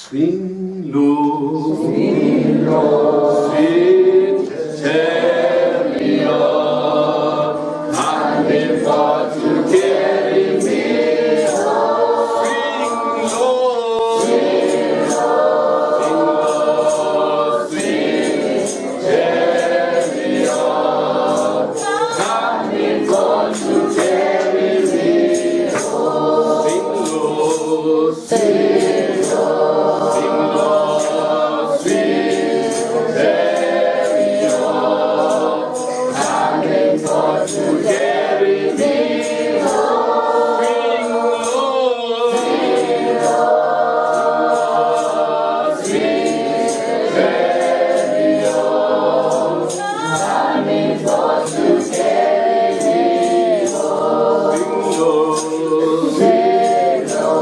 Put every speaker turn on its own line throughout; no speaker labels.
Swing low, sweet chariot, coming for to carry me home. Swing low, sweet chariot, coming for to carry me home. Swing low,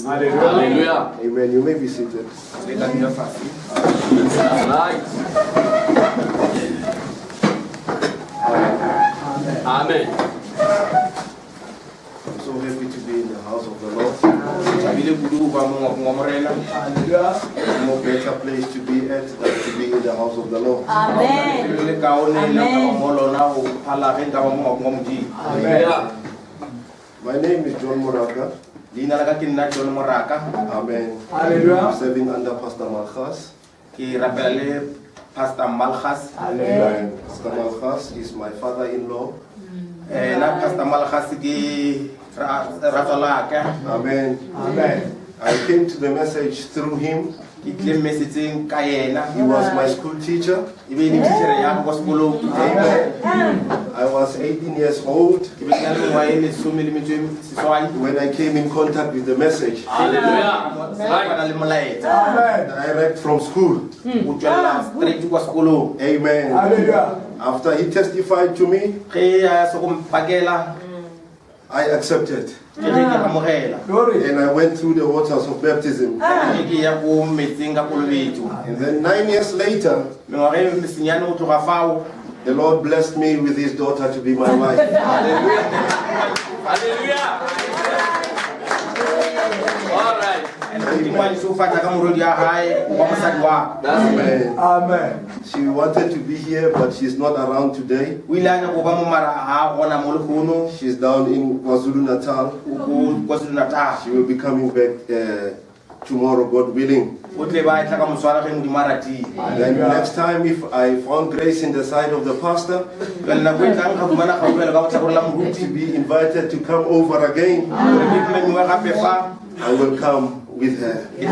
Hallelujah.
Amen. You may be seated.
Amen.
I'm so happy to be in the house of the Lord. No better place to be at than to be in the house of the Lord.
Amen.
My name is John Moraka.
Moraka.
Amen.
Hallelujah.
I'm serving under Pastor Marcus.
Ki rapele
Pastor Malchus. Amen. Pastor Malchus is my father-in-law. Pastor Malchus ki ratolaka. Amen. Amen. I came to the message through him. He was my school teacher. Amen. I was 18 years old when I came in contact with the message. Hallelujah. Direct from school. Amen. Hallelujah. After he testified to me, I accepted. And I went through the waters of baptism. And then 9 years later, the Lord blessed me with his daughter to be my wife. Hallelujah. Hallelujah. All right. Amen. Amen. She wanted to be here, but she's not around today. She's down in KwaZulu-Natal. She will be coming back tomorrow, God willing. And then next time, if I found grace in the sight of the pastor, to be invited to come over again, I will come with her. Amen.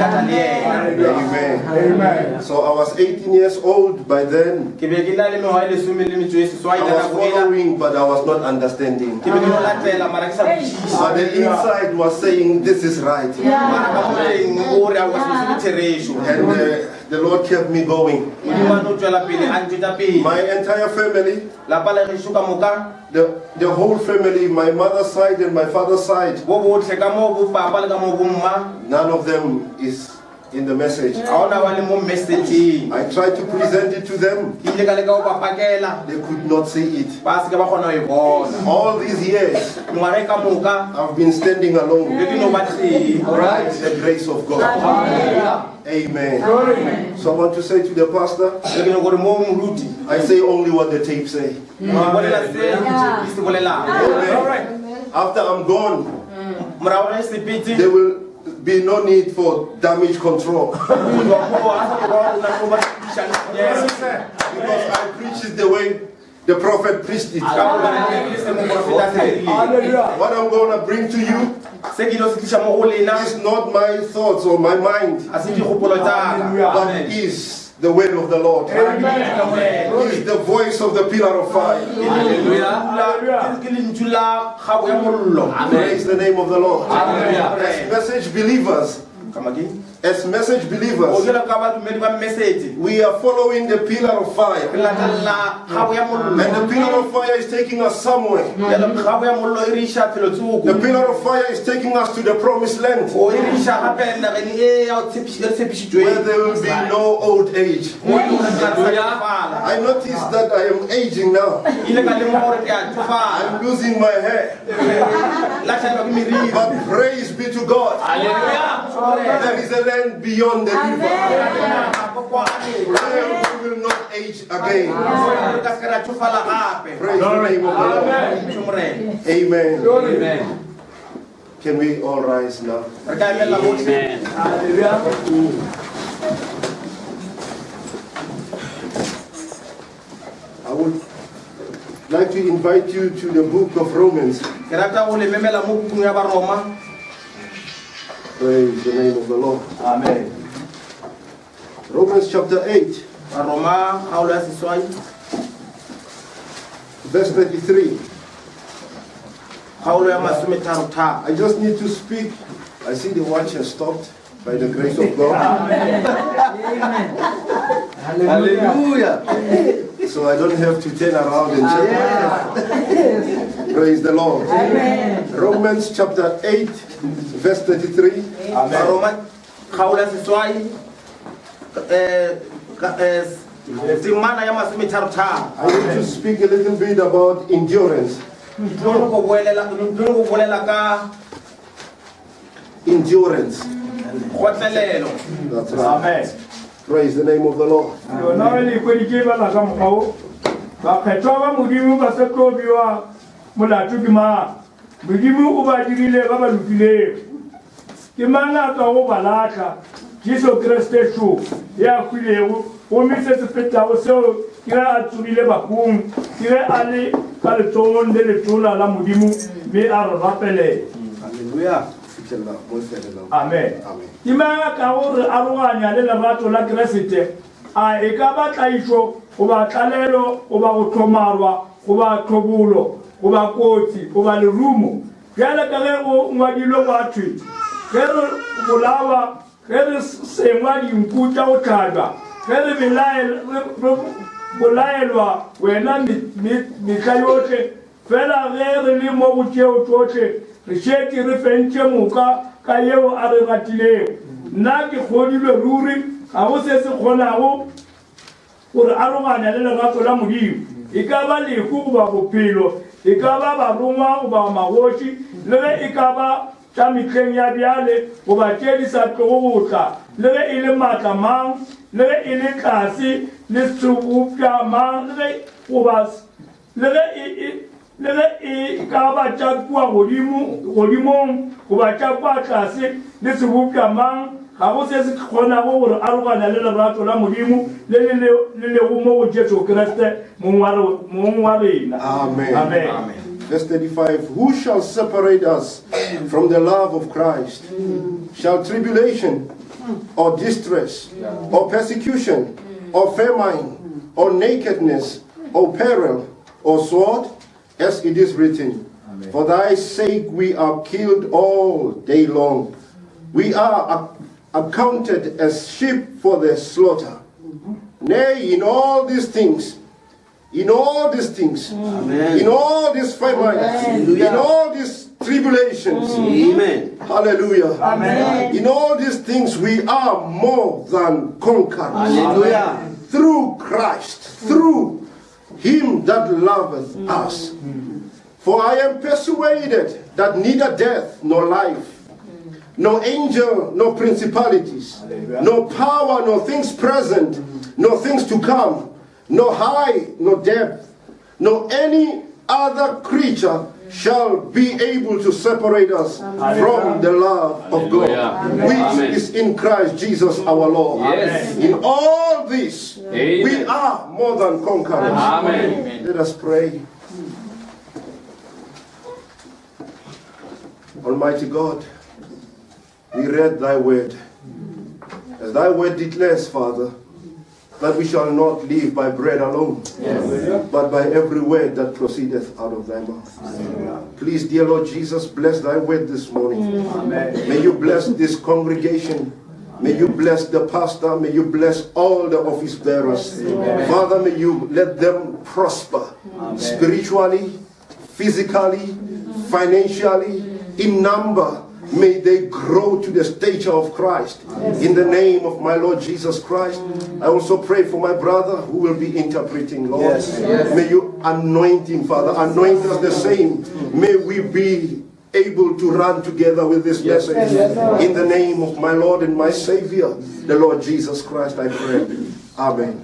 Amen. So I was 18 years old by then. I was following, but I was not understanding. But the inside was saying, this is right. And the Lord kept me going. My entire family, the whole family, my mother's side and my father's side, none of them is in the message. I tried to present it to them. They could not see it. All these years, I've been standing alone. Right? The grace of God. Amen. So I want to say to the pastor, I say only what the tape say. Amen. After I'm gone, there will be no need for damage control. Because I preach it the way the prophet preached it. What I'm going to bring to you is not my thoughts or my mind, but it is the word of the Lord. Amen. It is the voice of the pillar of fire. Hallelujah. Praise the name of the Lord. As message believers, as message believers, we are following the pillar of fire. And the pillar of fire is taking us somewhere. The pillar of fire is taking us to the promised land, where there will be no old age. I noticed that I am aging now. I'm losing my hair. But praise be to God. There is a land beyond the river. We will not age again. Praise the name of the Lord. Amen. Amen. Can we all rise now? Amen. I would like to invite you to the book of Romans. Praise the name of the Lord. Amen. Romans chapter 8. Verse 33. I just need to speak. I see the watch has stopped by the grace of God. Amen. Hallelujah. So I don't have to turn around and check my head. Praise the Lord. Amen. Romans chapter 8, verse 33. Amen. I need to speak a little bit about endurance. Endurance. That's right. Amen. Praise the name of the Lord.
o mi se sepeta o se kira a tsubile bakung kira ale ka le tsoon le tsola la modimo me a re rapele.
Hallelujah.
Amen. Ima ka gore aroganya le lerato la Keresete a e ka ba tlaišo go ba tlalelo go ba go thomarwa go ba tlhobolo go ba kotsi go ba lerumo bjale ka ge go ngwadilwe bathwi ge re bolawa ge re sengwa dinku tša go tlhatwa ge re bolaelwa wena mehla yohle fela ge re le mo go tšeo tsohle re šetše re fentše moka ka yeo a re ratilego nna ke kgodilwe ruri ga go se se kgonago gore aroganya le lerato la modimo e ka ba lehu goba bophelo e ka ba barongwa goba magoši le ge e ka ba tša mehleng ya bjale goba tše di sa tlogo go tla le ge e le maatla mang le ge e le tlase le sebopša mang le ge e ka ba tša kua godimong goba tša kua tlase le sebopša mang ga go se se kgonago gore aroganya le lerato la modimo le lego mo go Jesu Kriste mong wa rena. Amen.
Verse 35, who shall separate us from the love of Christ? Shall tribulation or distress or persecution or famine or nakedness or peril or sword? As it is written, for thy sake we are killed all day long. We are accounted as sheep for the slaughter. Nay, in all these things, in all these famines, in all these tribulations, hallelujah, in all these things we are more than conquerors through Christ, through him that loveth us. For I am persuaded that neither death nor life, no angel, no principalities, no power, no things present, no things to come, no height, no depth, no any other creature shall be able to separate us from the love of God, which is in Christ Jesus our Lord. In all this, we are more than conquerors. Let us pray. Almighty God, we read thy word. As thy word declares, Father, that we shall not live by bread alone, but by every word that proceedeth out of thy mouth. Please, dear Lord Jesus, bless thy word this morning. May you bless this congregation. May you bless the pastor. May you bless all the office bearers. Father, may you let them prosper spiritually, physically, financially, in number. May they grow to the stature of Christ. In the name of my Lord Jesus Christ. I also pray for my brother who will be interpreting, Lord. May you anoint him, Father. Anoint us the same. May we be able to run together with this message. In the name of my Lord and my Savior, the Lord Jesus Christ, I pray. Amen.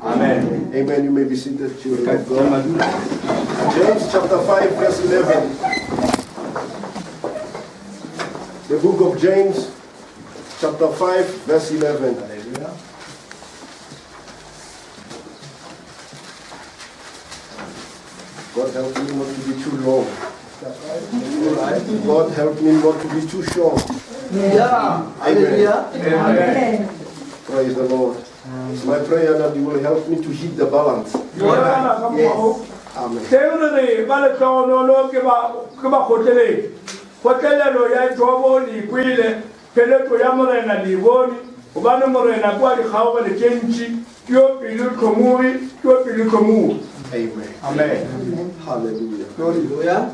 Amen. You may be seated, children of God. James chapter 5, verse 11. The book of James, chapter 5, verse 11. God help me not to be too long. God help me not to be too short. Amen. Praise the Lord. It's my prayer that you will help me to hit the balance. Amen. Hotelelo ya jobo ni kwile peleto ya morena liboni ubana morena kwa di khawa le chenchi yo pilu komu. Amen. Hallelujah.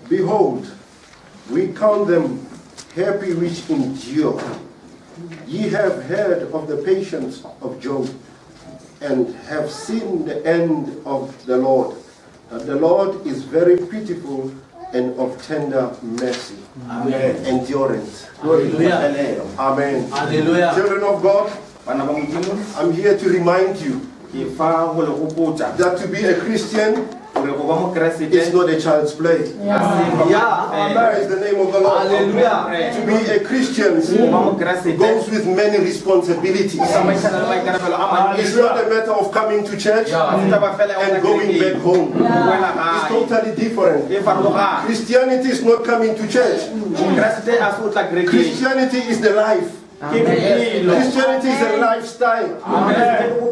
Behold, we count them happy which endure. Ye have heard of the patience of Job, and have seen the end of the Lord, that the Lord is very pitiful and of tender mercy. Endurance. Amen. Children of God, I'm here to remind you that to be a Christian It's not a child's play. Praise the name of the Lord.
Hallelujah.
To be a Christian goes with many responsibilities. It's not a matter of coming to church and going back home. It's totally different. Christianity is not coming to church. Christianity is the life. Christianity is a lifestyle.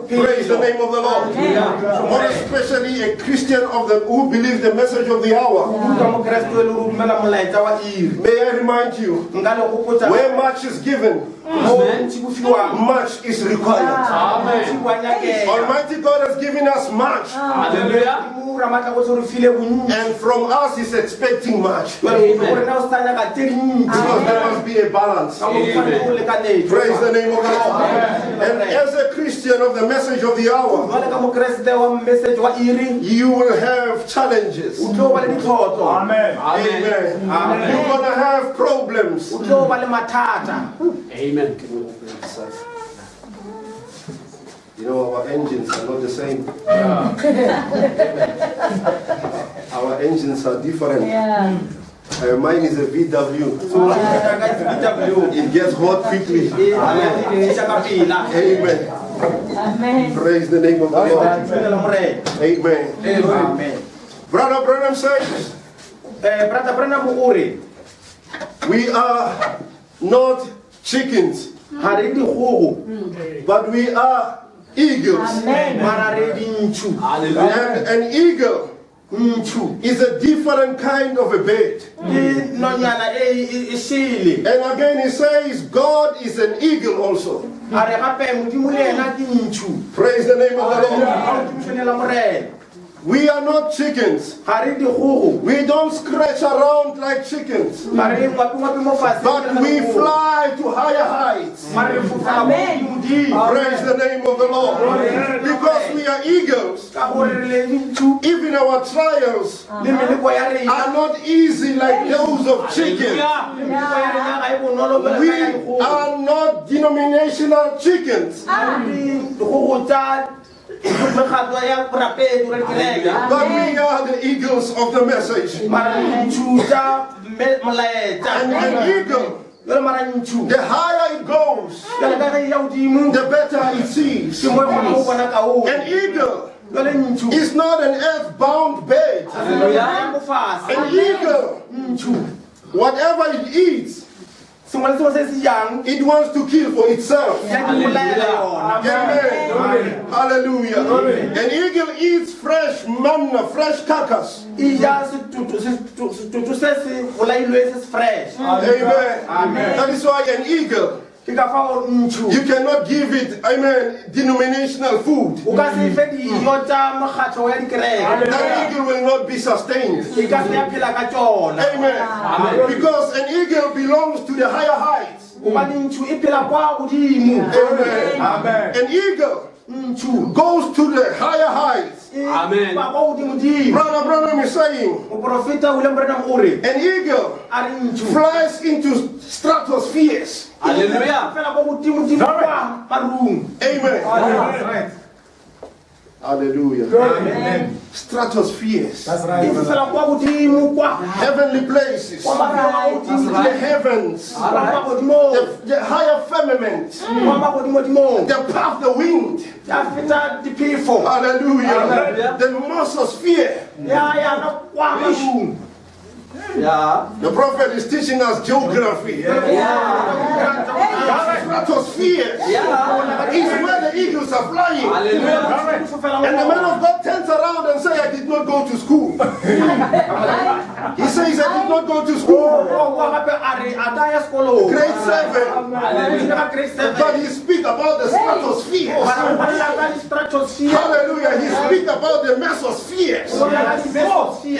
Praise the name of the Lord. More especially a Christian who believes the message of the hour. May I remind you, where much is given, much is required. Almighty God has given us much. And from us is expecting much. Because there must be a balance. Praise the name of the Lord. And as a Christian of the message of the hour, you will have challenges.
Amen.
Amen. You're going to have problems.
Amen.
You know, our engines are not the same. Our engines are different. Mine is a VW. It gets hot quickly. Amen.
Amen.
Praise the name of the Lord. Amen. Brother Branham says, we are not chickens, but we are eagles. And an eagle is a different kind of a bird. And again he says God is an eagle also. Praise the name of the Lord. We are not chickens. We don't scratch around like chickens. But we fly to higher heights.
Amen.
Praise the name of the Lord. Because we are eagles, even our trials are not easy like those of chickens. We are not denominational chickens. But we are the eagles of the message. And an eagle, the higher it goes, the better it sees. An eagle is not an earth-bound bird. An eagle, whatever it eats, it wants to kill for itself. Amen. Hallelujah. An eagle eats fresh manna, fresh carcass. Amen. That is why an eagle, you cannot give it, denominational food. That eagle will not be sustained. Amen. Because an eagle belongs to the higher heights. Amen. An eagle goes to the higher heights.
Amen.
Brother Branham is saying, an eagle flies into stratospheres.
Hallelujah.
Amen. Hallelujah.
Amen.
Stratospheres.
That's right.
Heavenly places. The heavens. The higher firmament. The path, the wind. Hallelujah. The mesosphere. The prophet is teaching us geography. Stratosphere is where the eagles are flying. And the man of God turns around and says, I did not go to school. He says, I did not go to school. Grade 7. But he speaks about the stratosphere. Hallelujah. He speaks about the mesospheres.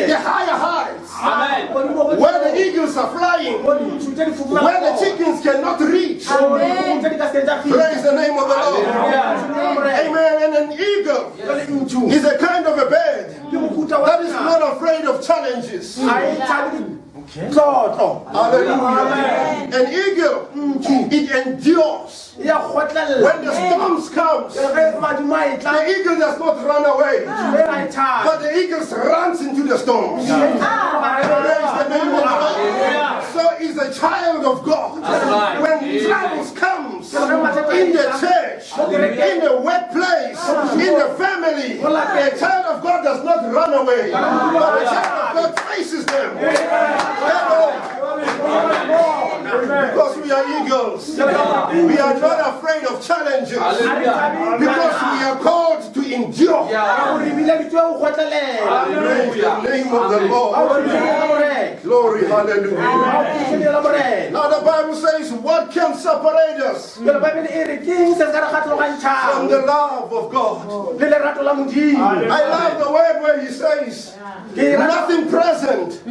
The higher heights.
Amen.
Where the eagles are flying. Where the chickens cannot reach.
Amen.
Praise the name of the Lord. Amen. And an eagle is a kind of a bird that is not afraid of challenges. Hallelujah. An eagle It endures. When the storms come, the eagle does not run away, but the eagle runs into the storm. Praise the name of the Lord. So is a child of God. When troubles comes in the church, in the workplace, in the family, a child of God does not run away, but a child of God faces them. Because we are eagles. We are not afraid of challenges. Because we are called to endure. Praise the name of the Lord. Glory, hallelujah. Now the Bible says, what can separate us from the love of God? I love the word where he says, nothing present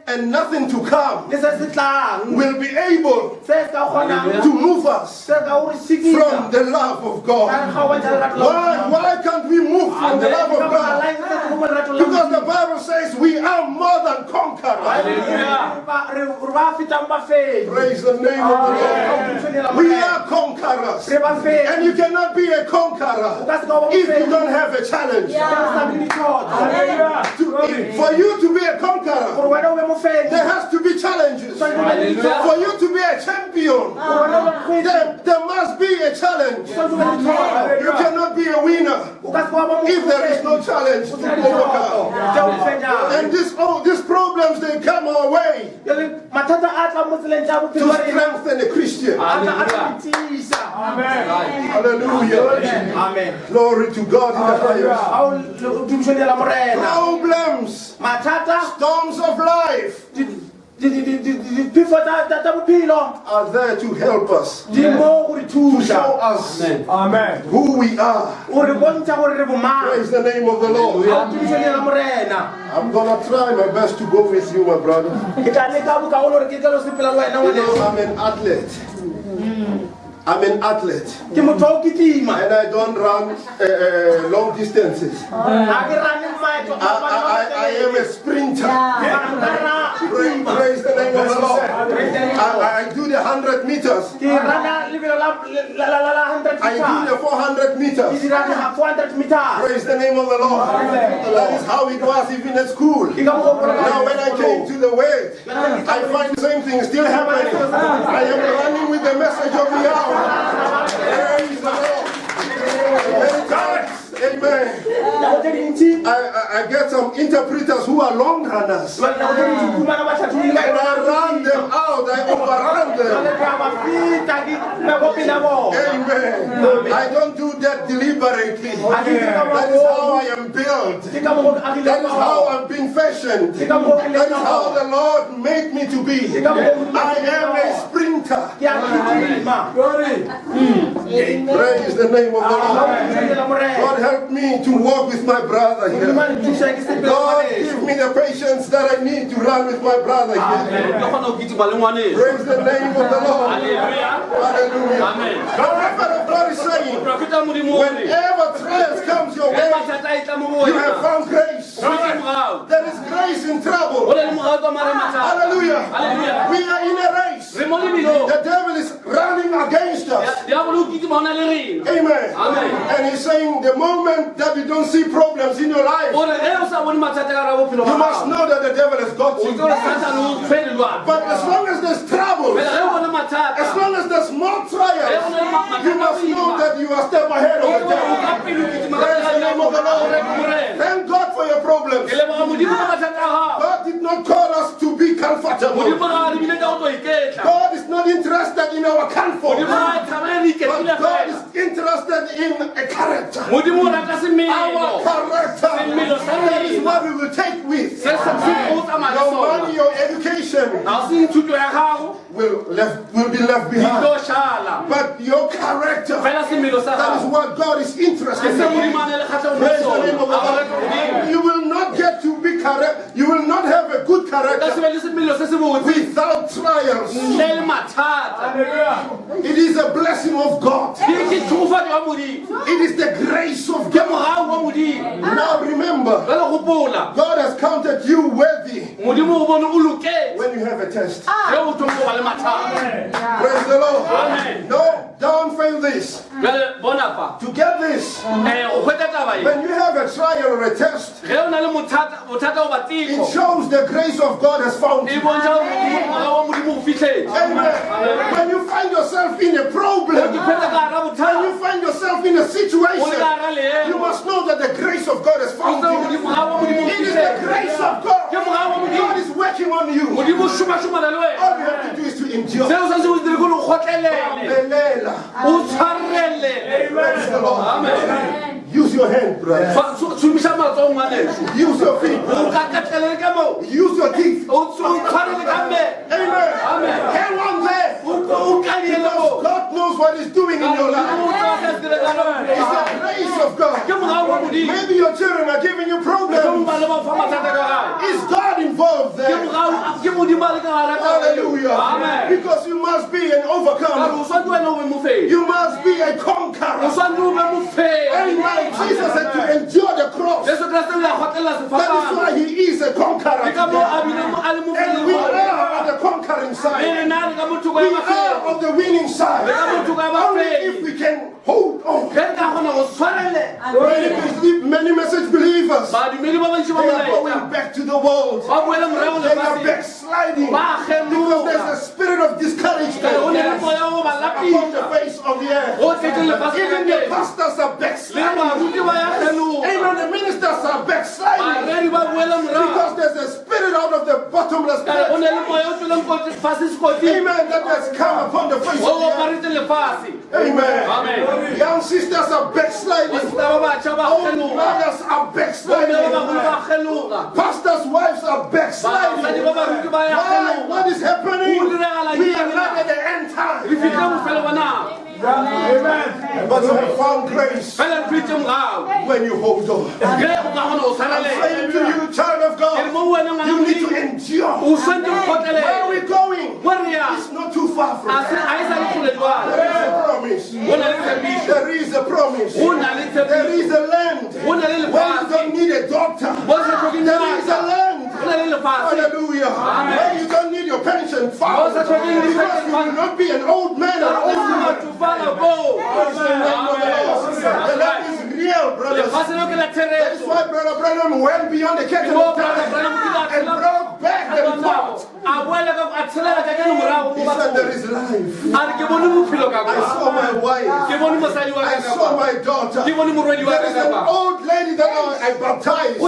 and nothing to come will be able to move us from the love of God. Why can't we move from the love of God? Because the Bible says we are more than conquerors. Praise the name of the Lord. We are conquerors. And you cannot be a conqueror if you don't have a challenge. For you to be a conqueror, there has to be challenges. For you to be a champion, there must be a challenge. You cannot be a winner if there is no challenge to overcome. And these problems, they come our way to strengthen the Christian. Amen. Hallelujah. Amen. Glory to God in the highest. Problems, storms of life are there to help us, to show us who we are. Praise the name of the Lord. I'm going to try my best to go with you, my brother. You know, I'm an athlete. I'm an athlete, and I don't run long distances. I am a sprinter. Praise the name of the Lord. I do the 100 meters. I do the 400 meters. Praise the name of the Lord. That is how it was even at school. Now when I came to the way, I find the same thing still happening. I am running with the message of the hour. Praise the Lord. Many times, amen. I get some interpreters who are long runners. And I run them out, I overrun them. Amen. I don't do that deliberately. That is how I am built. That is how I've been fashioned. That is how the Lord made me to be. I am a sprinter. Praise the name of the Lord. God help me to walk with my brother here. God give me the patience that I need to run with my brother here. Praise the name of the Lord. Hallelujah. The prophet of God is saying, whenever trials comes your way, you have found grace. There is grace in trouble. Hallelujah. We are in a race. The devil is running against us. Amen. And he's saying the moment that you don't see problems in your life, you must know that the devil has got you. But as long as there's trouble, as long as there's more trials, you must know that you are a step ahead of the devil. Praise the name of the Lord. Thank God for your problems. God did not call us to be comfortable. God is not interested in our comfort. But God is interested in a character. Our character. That is what we will take with. Your money, your education will be left behind. But your character, that is what God is interested in. Praise the name of the Lord. You will not get to be correct. You will not have a good character without trials. It is a blessing of God. It is the grace of God. Now remember, God has counted you worthy when you have a test. Praise the Lord.
Amen.
No, don't fail this. To get this, when you have a trial or a test, it shows the grace of God has found you. Amen. When you find yourself in a problem, when you find yourself in a situation, you must know that the grace of God has found you. It is the grace of God. God is working on you. All you have to do is to endure. Praise the Lord.
Amen.
Use your hand, brother. Use your feet. Use your teeth. Amen. Hang on there. Because God knows what He's doing in your life. It's the grace of God. Maybe your children are giving you problems. Is God involved there? Hallelujah.
Amen.
Because you must be an overcomer. You must be a conqueror. Amen. Jesus had to endure the cross. That is why He is a conqueror. And we are on the conquering side. We are on the winning side. Only if we can hold on. Many message believers, they are going back to the world. They are backsliding because there's a spirit of discouragement upon the face of the earth. Even the pastors are backsliding. Amen. The ministers are backsliding because there's a spirit out of the bottomless pit. Amen. That has come upon the face of the earth. Amen. Young sisters are backsliding. Old brothers are backsliding. Pastors' wives are backsliding. Why? What is happening? We are not at the end time. Amen. But you have found grace when you hold on. I'm saying to you, child of God, you need to endure. Where are we going? It's not too far from here. There is a promise. There is a land where you don't need a doctor. There is a land. Hallelujah. Where you don't need your pension fund. Because you will not be an old man or old woman. The land is real, brothers. That is why Brother Branham went beyond the curtain of time and brought back the report. He said there is life. I saw my wife. I saw my daughter. There is an old lady that I baptized.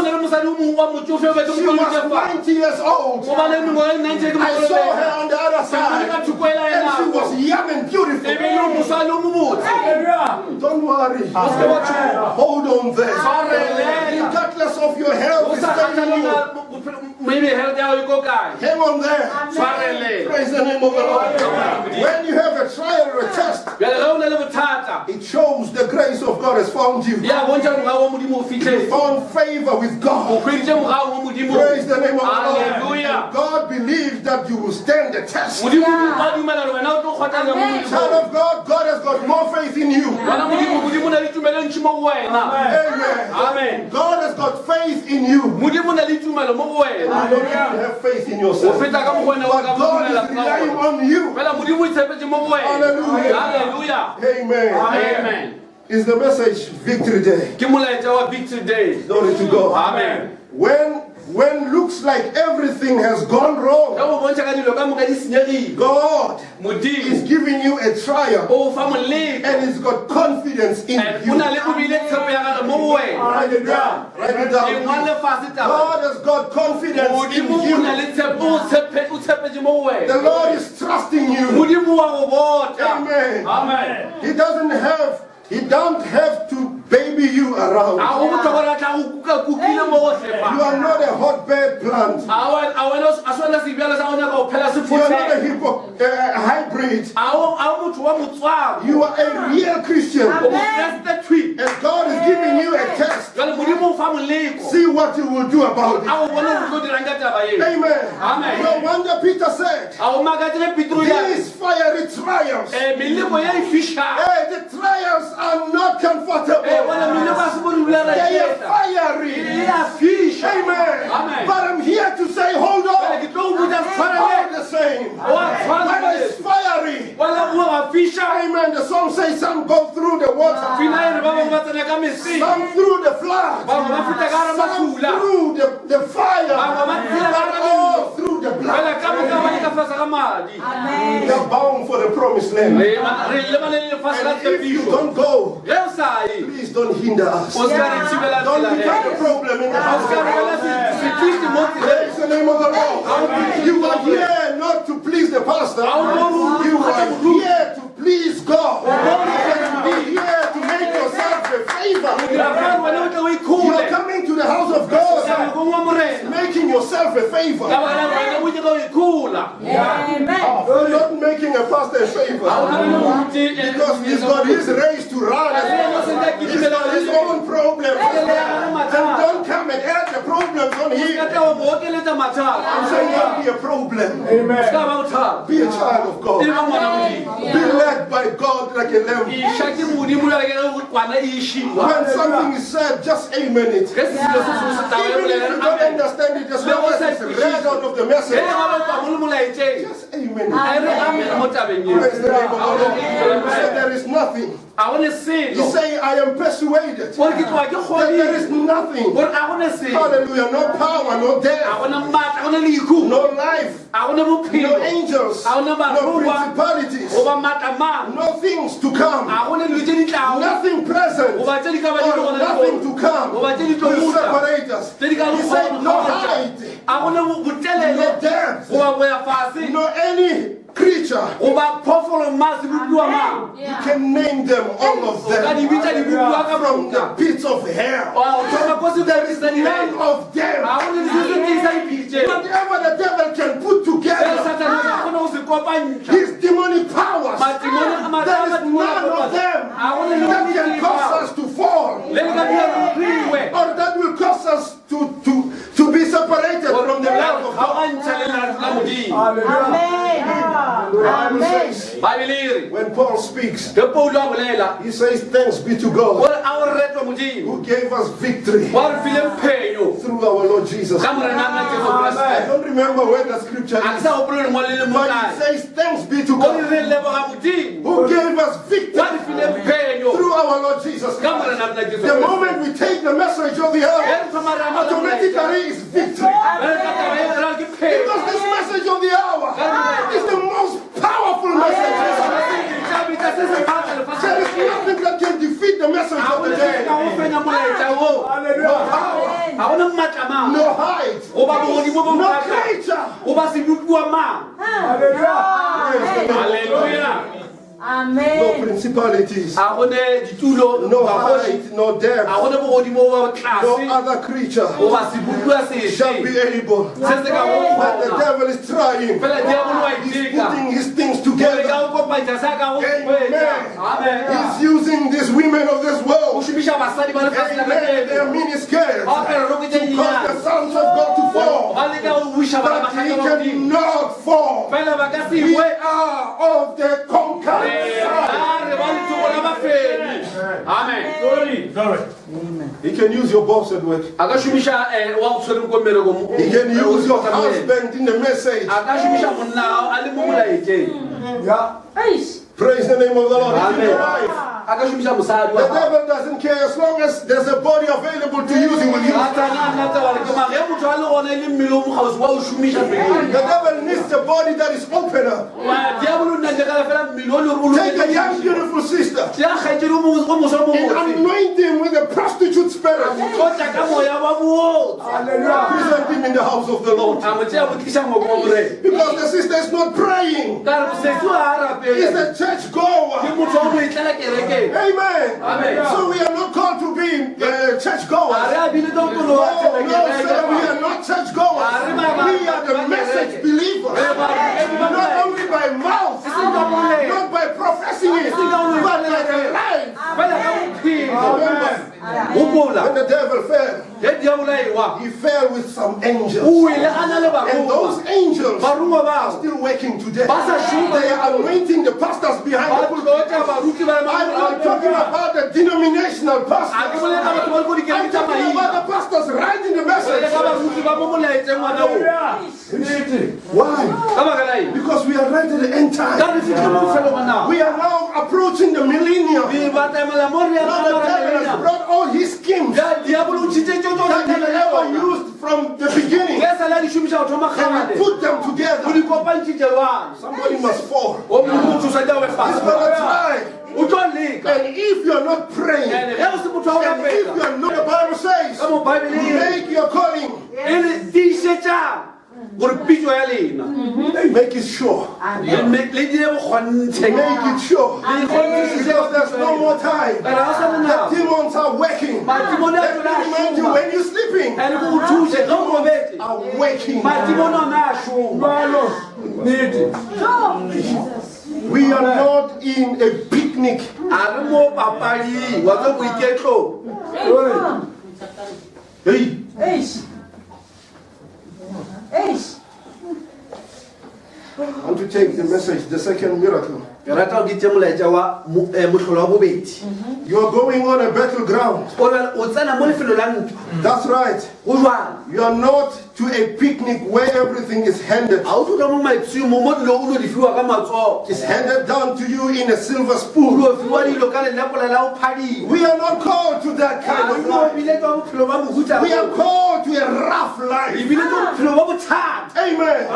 She was 90 years old. I saw her on the other side. And she was young and beautiful. Don't worry. Hold on there. Regardless of your health is failing you. Hang on there. Praise the name of the Lord. When you have a trial or a test, it shows the grace of God has found you. You found favor with God. Praise the name of the Lord. And God believes that you will stand the test. Child of God, God has got more faith in you. Amen. God has got faith in you. You don't even have faith in yourself. But God is relying on you. Hallelujah. Amen. Is the message Victory Day. Glory to God. Amen. When looks like everything has gone wrong, God is giving you a trial and He's got confidence in you. Write it down. Write it down. God has got confidence in you. The Lord is trusting you. Amen. He don't have to baby you around. You are not a hotbed plant. You are not a hybrid. You are a real Christian. And God is giving you a test. See what you will do about it. Amen.
Amen.
No wonder Peter said, these fiery trials, the trials are not comfortable. They are fiery. Amen. But I'm here to say, hold on. All the same. When it's fiery. Amen. The song says some go through the water. Some through the flood. Some through the fire. All through the blood.
Amen.
They are bound for the promised land. And if you don't go, please don't hinder us. Don't become the problem in the house. Praise the name of the Lord. You are here not to please the pastor. You are here to please God. You are here to make yourself a favor. You are coming to the house of God, making yourself a favor.
Amen.
You're not making a pastor a favor. Because he's got his race to run. He's got his own problems. And don't come and add the problems on him. I'm saying don't be a problem.
Amen.
Be a child of God. Be led by God like a lamb. When something is said, just amen it. Even if you don't understand it, just know it's read out of the message. Just amen it. Praise the name of the Lord. So there is nothing. You say, I am persuaded that there is nothing. Hallelujah. No power, no death, no life, no angels, no principalities, no things to come, nothing present, or nothing to come will separate us. He said, no height, no depth, no any creature. You can name them, all of them, from the pits of hell. There is none of them. Whatever the devil can put together, his demonic powers, there is none of them that can cause us to fall, or that will cause us to be separated from the love of God.
Amen.
When Paul speaks, he says, thanks be to God who gave us victory through our Lord Jesus. I don't remember where the scripture is, but it says, thanks be to God who gave us victory through our Lord Jesus. The moment we take the message of the hour, automatically is victory. Because this message of the hour is the most powerful message. There is nothing that can defeat the message of the day. No power, no height, no creature.
Hallelujah.
Amen.
No principalities, no height, no depth, no other creature shall be able. But the devil is trying. He's putting his things together. Amen. He's using these women of this world. Amen. They are miniskirts to cause the sons of God to fall. But he cannot fall. We are of the conquerors.
Amen.
He can use your boss at work. He can use your husband in the message. Praise the name of the Lord. The devil doesn't care as long as there's a body available to use it with him. The devil needs a body that is open up. Take a young beautiful sister and anoint him with a prostitute spirit. Present him in the house of the Lord. Because the sister is not praying. It's a church goer. Amen. So we are not called to be church goers. No, sir, we are not church goers. We are the message believers. Not only by mouth, not by professing it, but by the life. When the devil fell, he fell with some angels. And those angels are still working today. They are anointing the pastors behind the pulpit. I'm not talking about the denominational pastors. I'm talking about the pastors writing the message. Why? Because we are right at the end time. We are now approaching the millennium. Now the devil has brought all his schemes that he ever used from the beginning and put them together. Somebody must fall. He's going to try. And if you are not praying, and if you are not, the Bible says, make your calling. Make it sure. Make it sure. Because there's no more time. The demons are working. Let me remind you, when you're sleeping, the demons are waking. We are not in a picnic. And to take the message, the second miracle. You are going on a battleground. That's right. You are not to a picnic where everything is handed. It's handed down to you in a silver spoon. We are not called to that kind of life. We are called to a rough life. Amen.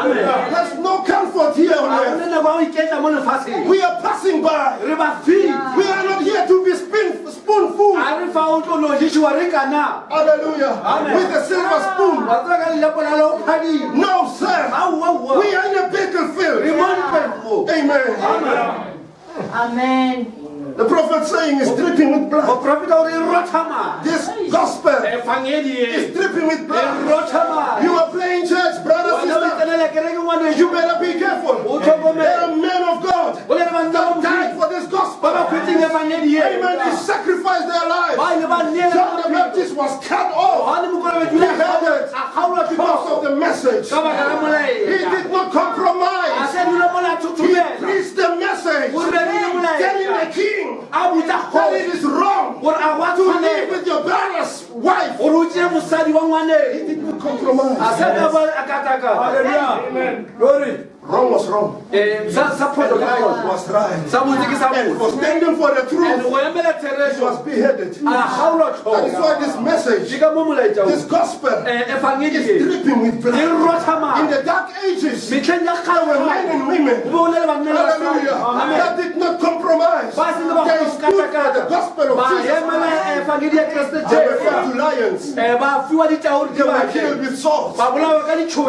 There's no comfort here on earth. We are passing by. We are not here to be spoon-food. Hallelujah. With a silver spoon. No, sir. We are in a battlefield. Amen.
Amen.
The prophet saying is dripping with blood. This gospel is dripping with blood. You are playing church, brother, sister. You better be careful. There are men of God that died for this gospel. Amen. They sacrificed their lives. John the Baptist was cut off. He had it because of the message. He did not compromise. He preached the message, telling the king that it is wrong to live with your brother's wife. He did not compromise.
Amen. Glory.
Wrong was wrong. Right was right. And for standing for the truth, he was beheaded. That is why this message, this gospel, is dripping with blood. In the dark ages, there were men and women, hallelujah, that did not compromise. They stood for the gospel of Jesus. They were fed to lions. They were killed with swords.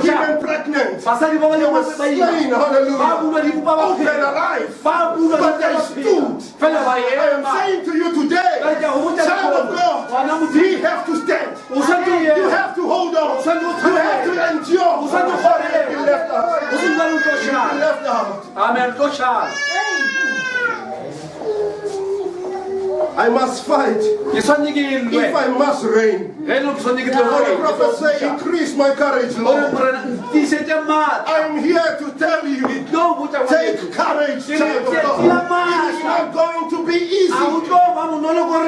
Given pregnant. They were slain. Hallelujah. Open alive. But they stood. I am saying to you today, child of God, we have to stand. You have to hold on. You have to endure. Be left out. Be left out.
Amen.
I must fight if I must reign. The prophet said, increase my courage, Lord. I am here to tell you, take courage, child of God. It is not going to be easy.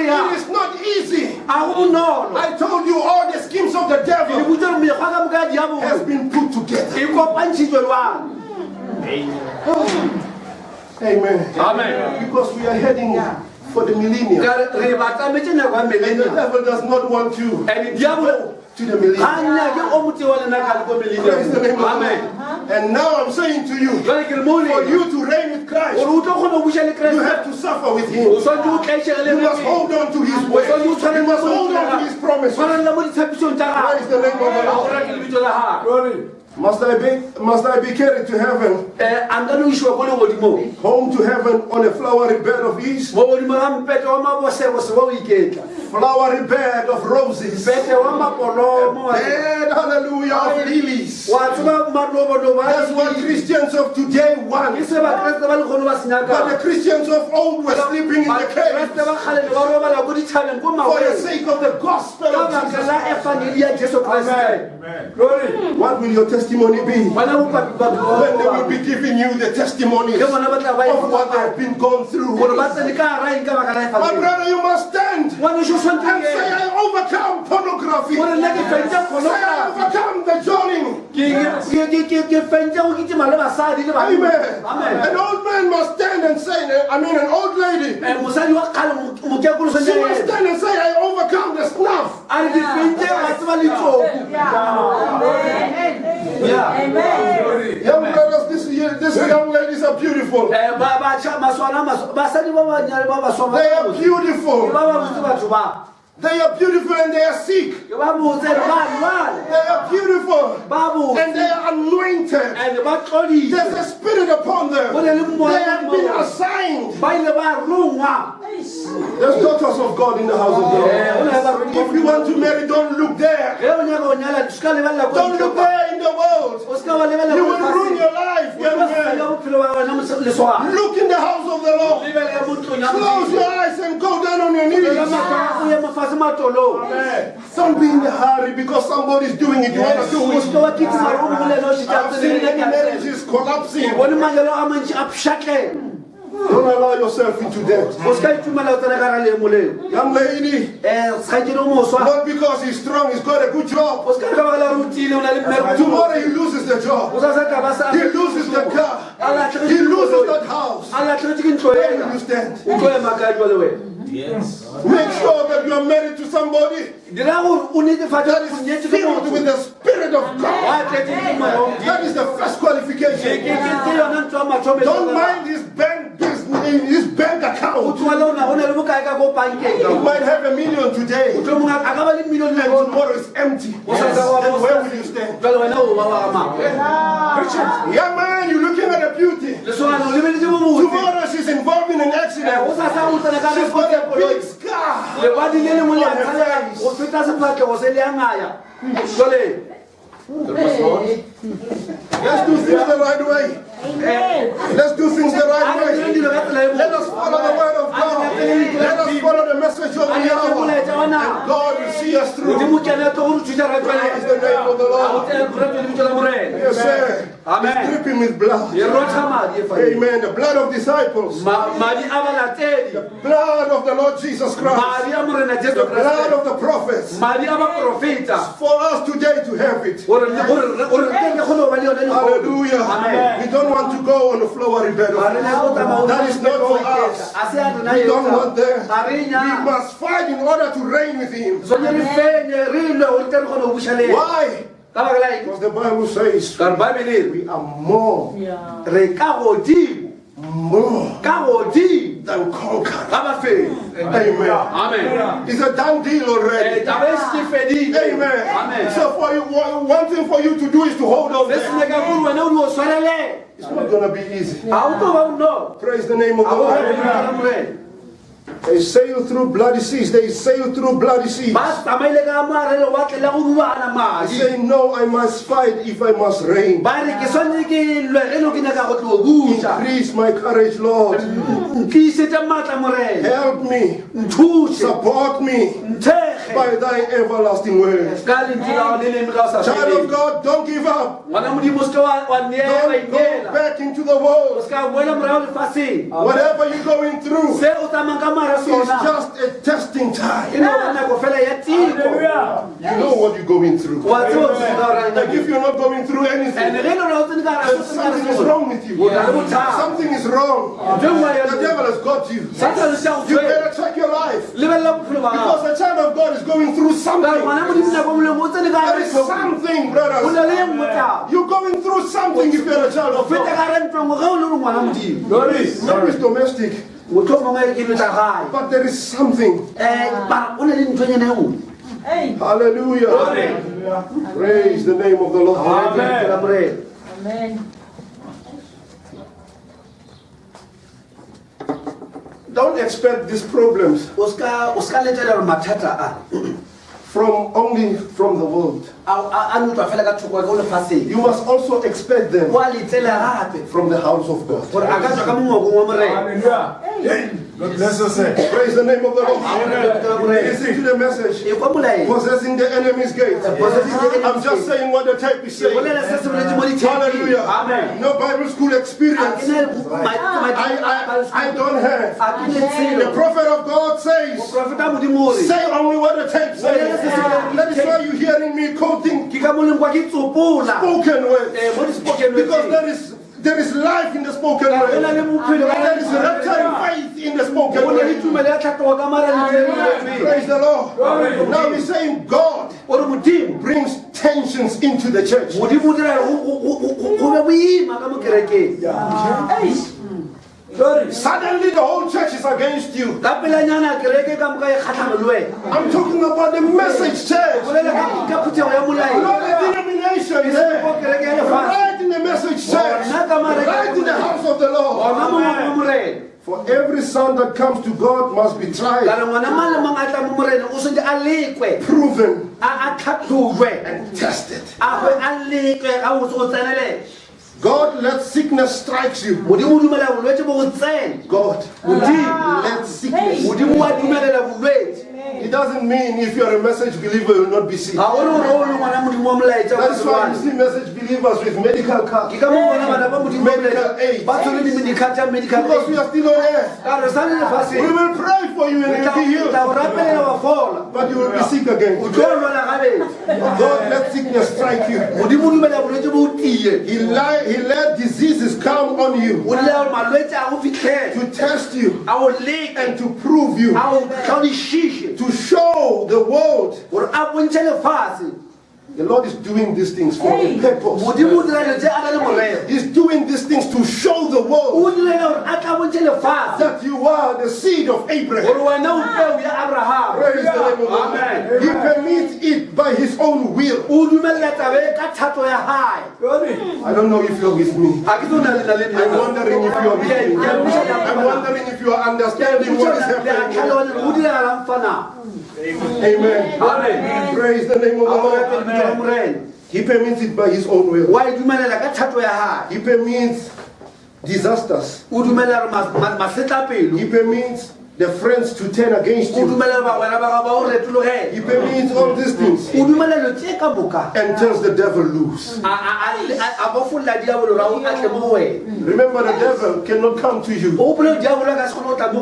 It is not easy. I told you all the schemes of the devil has been put together. Amen.
Amen.
Because we are heading for the millennium. And the devil does not want you to go to the millennium. Praise the name of God. And now I'm saying to you, for you to reign with Christ, you have to suffer with Him. You must hold on to His word. You must hold on to His promises. Praise the name of the Lord. Must I be carried to heaven? Home to heaven on a flowery bed of ease? Flowery bed of roses. Bed, hallelujah, of lilies. That's what Christians of today want. But the Christians of old were sleeping in the caves. For the sake of the gospel of Jesus. Amen. What will your testimony be? When they will be giving you the testimony of what they have been going through. My brother, you must stand and say, I overcome pornography. Say, I overcome the joining. Amen. An old man must stand and say, an old lady. She must stand and say, I overcome the snuff. Amen. Young brothers, these young ladies are beautiful. They are beautiful. They are beautiful and they are sick. They are beautiful and they are anointed. There's a spirit upon them. They have been assigned. There's daughters of God in the house of God. If you want to marry, don't look there. Don't look there in the world. You will ruin your life, young man. Look in the house of the Lord. Close your eyes and go down on your knees. Amen. Don't be in a hurry because somebody is doing it. You want to do it. I've seen many marriages collapsing. Don't allow yourself into debt. Young lady, not because he's strong, he's got a good job. Tomorrow he loses the job. He loses the car. He loses that house. Where will you stand? Yes. Make sure that you are married to somebody that is filled with the Spirit of God. That is the first qualification. Don't mind his bank business, his bank account. You might have $1 million today, and tomorrow is empty. Then where will you stand? Young man, you're looking at a beauty. Tomorrow she's involved in an accident. She's got a big scar. Let's do things the right way. Let's do things the right way. Let us follow the word of God. Let us follow the message of the hour. And God will see us through. Praise the name of the Lord. Yes, sir. Amen. He's dripping with blood. Amen. The blood of disciples. The blood of the Lord Jesus Christ. The blood of the prophets. For us today to have it. Hallelujah. Amen. We don't want to go on a flowery bed. That is not for us. We don't want that. We must fight in order to reign with Him. Why? Because the Bible says we are more than conquerors. Amen. Amen. It's a done deal already. Amen. So for you, one thing for you to do is to hold on there. It's not going to be easy. Praise the name of the Lord. They sail through bloody seas. They sail through bloody seas. They say, no, I must fight if I must reign. Increase my courage, Lord. Help me. Support me by thy everlasting word. Child of God, don't give up. Don't go back into the world. Whatever you're going through, it's just a testing time. You know what you're going through. Like if you're not going through anything, then something is wrong with you. Something is wrong. The devil has got you. You better check your life. Because a child of God is going through something. There is something, brothers. You're going through something if you're a child of God. There is domestic. But there is something. Hallelujah. Praise the name of the Lord.
Amen.
Amen.
Don't expect these problems only from the world. You must also expect them from the house of God.
Hallelujah. God bless us.
Praise the name of the Lord. Listen to the message. Possessing the enemy's gate. I'm just saying what the tape is saying. Hallelujah.
Amen.
No Bible school experience. I don't have. The prophet of God says, say only what the tape says. That is why you're hearing me quoting spoken words. Because there is life in the spoken word. There is rapturing faith in the spoken word. Praise the Lord. Now we're saying God brings tensions into the church. Suddenly the whole church is against you. I'm talking about the message church. Not the denomination. Right in the message church. Right in the house of the Lord. For every son that comes to God must be tried, proven, and tested. God lets sickness strike you. God lets sickness. It doesn't mean if you are a message believer you will not be sick. That is why you see message believers with medical cards, medical aid. Because we are still on earth. We will pray for you and you will be healed. But you will be sick again. God let sickness strike you. He let diseases come on you to test you and to prove you, to show the world. The Lord is doing these things for a purpose. He's doing these things to show the world that you are the seed of Abraham. Praise the name of God. He permits it by His own will. I don't know if you're with me. I'm wondering if you're with me. I'm wondering if you are understanding what is happening. Amen. Amen. Praise the name of the Lord.
Amen.
He permits it by His own will. He permits disasters. He permits the friends to turn against you. He permits all these things and turns the devil loose. Remember, the devil cannot come to you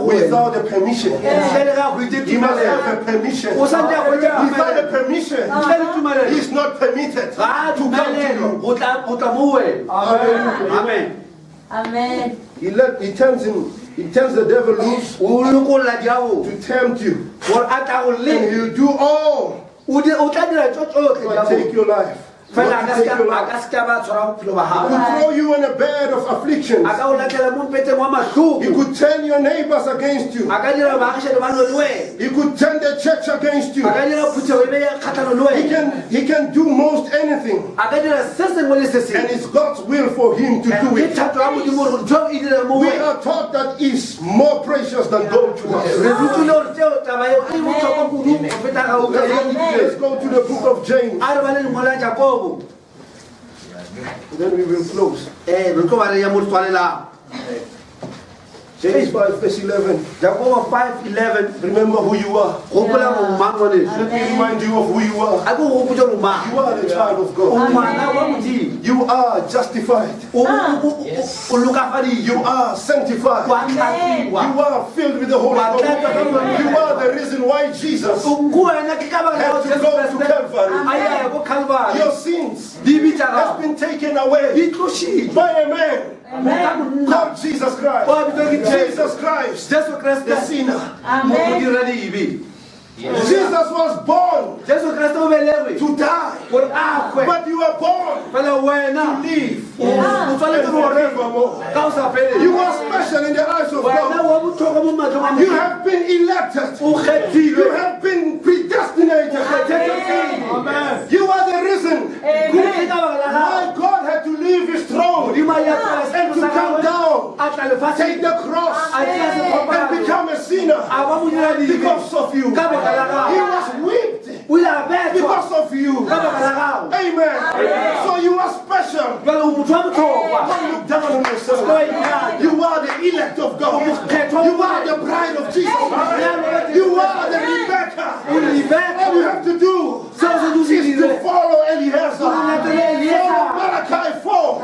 without a permission. He must have a permission. Without a permission, he is not permitted to come to you. Amen.
Amen.
He turns the devil loose to tempt you. And he'll do all to take your life. He could throw you in a bed of affliction. He could turn your neighbors against you. He could turn the church against you. He can do most anything. And it's God's will for him to do it. We are taught that it's more precious than gold to us. Let's go to the book of James. Then we will close. James 5 verse 11. Remember who you are. Let me remind you of who you are. You are the child of God. You are justified. You are sanctified. You are filled with the Holy Ghost. You are the reason why Jesus had to go to Calvary. Your sins have been taken away by a man called Jesus Christ. Jesus Christ, the sinner.
Amen.
Jesus was born to die, but you are born to live forevermore. You are special in the eyes of God. You have been elected. You have been predestinated. You are the take the cross and become a sinner because of you. He was whipped because of you. Amen. So you are special. Don't look down on yourself. You are the elect of God. You are the bride of Jesus. You are the Rebecca. All you have to do is to follow Eliezer. Follow Moraka 4.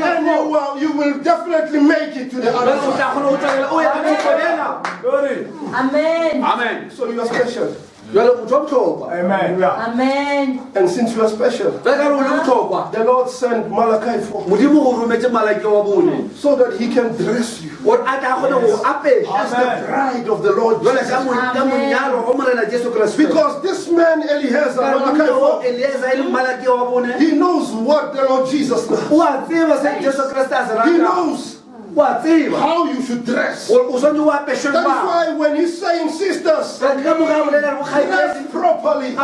And you will definitely make it to the other side.
Amen.
Amen.
So you are special.
Amen.
Amen.
And since you are special, the Lord sent Malachi 4 so that he can dress you as the bride of the Lord Jesus. Because this man Eliezer, Malachi 4, he knows what the Lord Jesus does. He knows how you should dress. That is why when he's saying sisters, dress properly.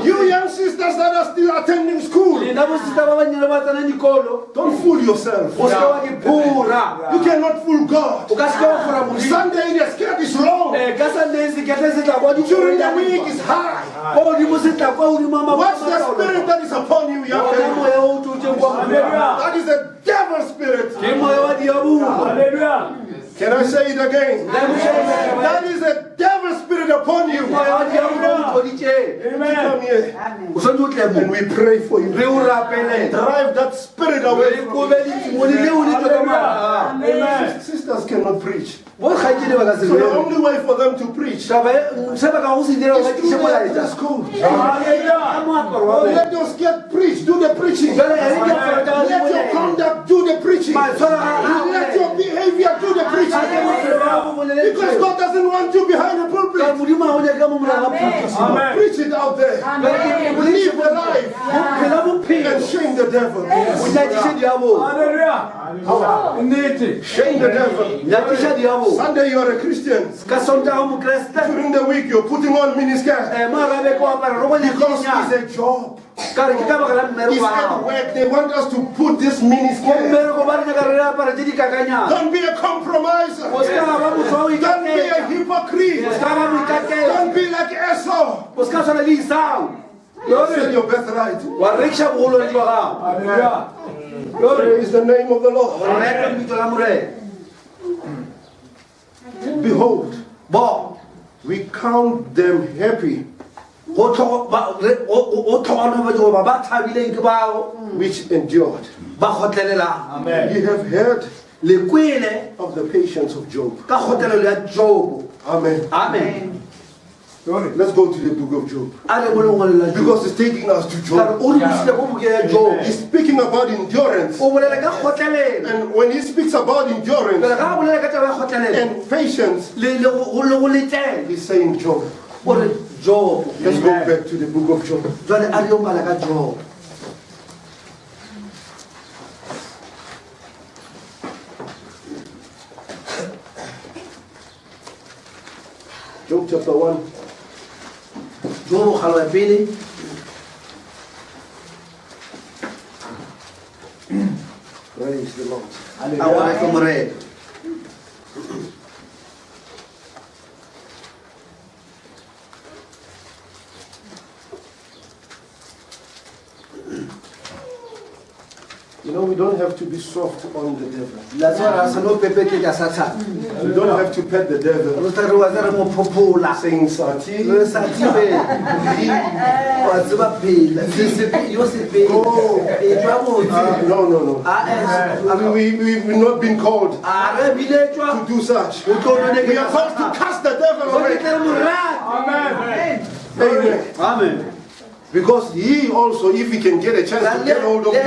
You young sisters that are still attending school, don't fool yourself. You cannot fool God. Sunday the skirt is long. During the week is high. What's the spirit that is upon you, young lady? That is a devil spirit.
Hallelujah.
Can I say it again? That is a devil spirit upon you.
Amen.
Come here. And we pray for you. Drive that spirit away from you.
Amen.
Sisters cannot preach. So the only way for them to preach is to dress code. Let your skirt preach. Do the preaching. Let your conduct do the preaching. Let your behavior do the preaching. Because God doesn't want you behind the pulpit.
Amen.
Preach it out there. Live the life and shame the devil.
Hallelujah.
Shame the devil. Sunday you are a Christian. During the week you're putting on miniskirt because it's a job. It's at work. They want us to put this miniskirt. Don't be a compromiser. Don't be a hypocrite. Don't be like Esau. Sell your birthright. Praise the name of the Lord. Behold, we count them happy which endured.
Amen.
You have heard of the patience of Job. Amen.
Amen.
Let's go to the book of Job. Because it's taking us to Job. He's speaking about endurance. And when he speaks about endurance and patience, he's saying Job. Let's go back to the book of Job. Job chapter 1. Praise the Lord. You know, we don't have to be soft on the devil. We don't have to pet the devil. Saying Sati. No. We've not been called to do such. We are called to cast the devil away. Amen.
Amen.
Because he also, if he can get a chance to get hold of you.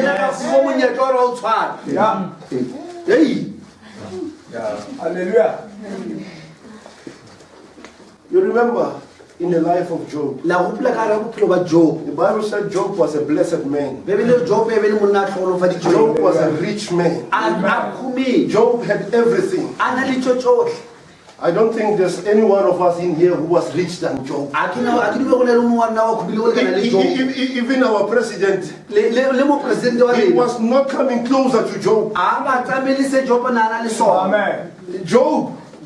Hallelujah.
You remember in the life of Job, the Bible said Job was a blessed man. Job was a rich man. Job had everything. I don't think there's any one of us in here who was rich than Job. Even our president, he was not coming closer to Job.
Amen.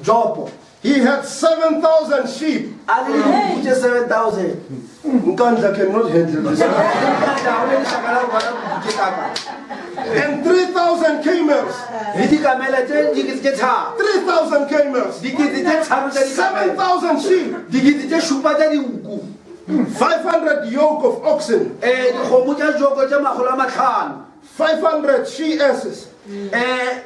Job, he had 7,000 sheep.
7,000.
Nkandla cannot handle this. And 3,000 camels. 3,000 camels. 7,000 sheep. 500 yoke of oxen. 500 she asses. And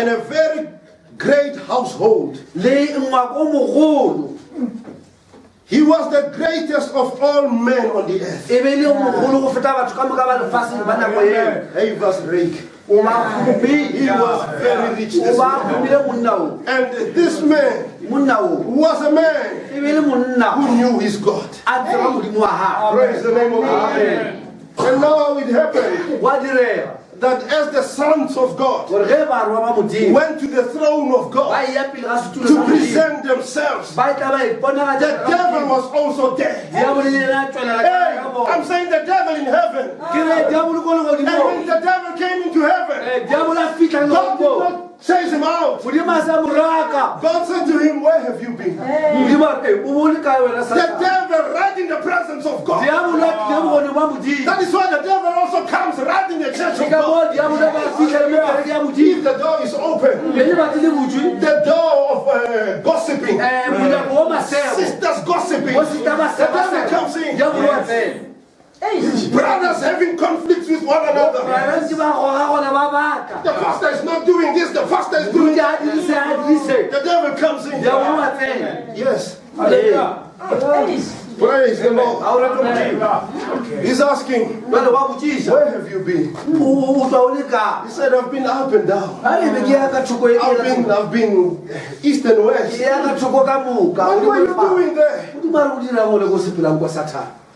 a very great household. He was the greatest of all men on the earth. He was rich. He was very rich. And this man was a man who knew his God. Praise the name of God. And now it happened that as the sons of God went to the throne of God to present themselves, the devil was also there. Hey, I'm saying the devil in heaven. And when the devil came into heaven, God did not chase him out. God said to him, where have you been? The devil right in the presence of God. That is why the devil also comes right in the church of God. If the door is open, the door of gossiping, sisters gossiping, the devil comes in. Brothers having conflicts with one another. The pastor is not doing this, the pastor is doing that. The devil comes in. Yes. Praise the Lord. He's asking, where have you been? He said, I've been up and down. I've been east and west. What are you doing there?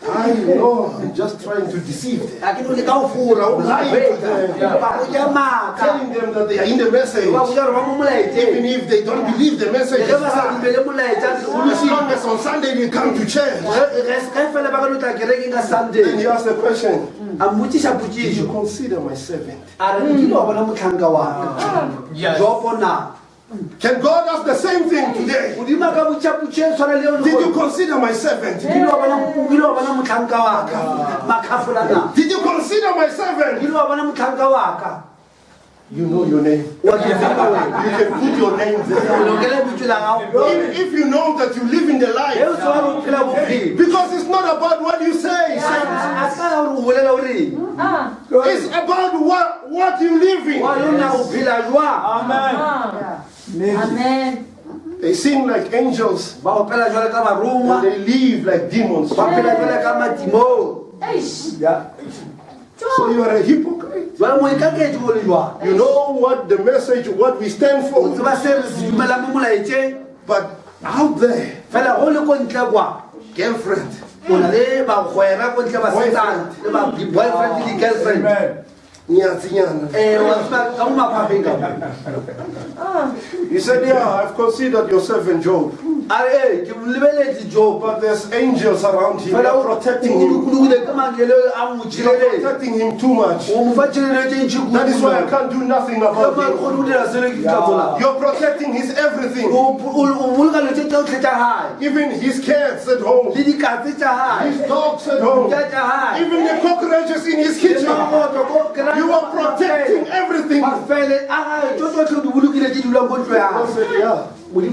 I know, I'm just trying to deceive them. Lying to them, telling them that they are in the message. Even if they don't believe the message, as long as on Sunday they come to church. Then he asked the question, did you consider my servant? Can God ask the same thing today? Did you consider my servant? Did you consider my servant? You know your name. You can put your name there. If you know that you live in the life. Because it's not about what you say. It's about what you live in. Amen.
Amen.
They sing like angels. And they live like demons. So you are a hypocrite. You know what the message, what we stand for. But out there, girlfriend, boyfriend, he said, yeah, I've considered your servant Job. But there's angels around him. They're protecting him. You're protecting him too much. That is why I can't do nothing about him. You're protecting his everything. Even his cats at home. His dogs at home. Even the cockroaches in his kitchen. You are protecting everything. I said, yeah. He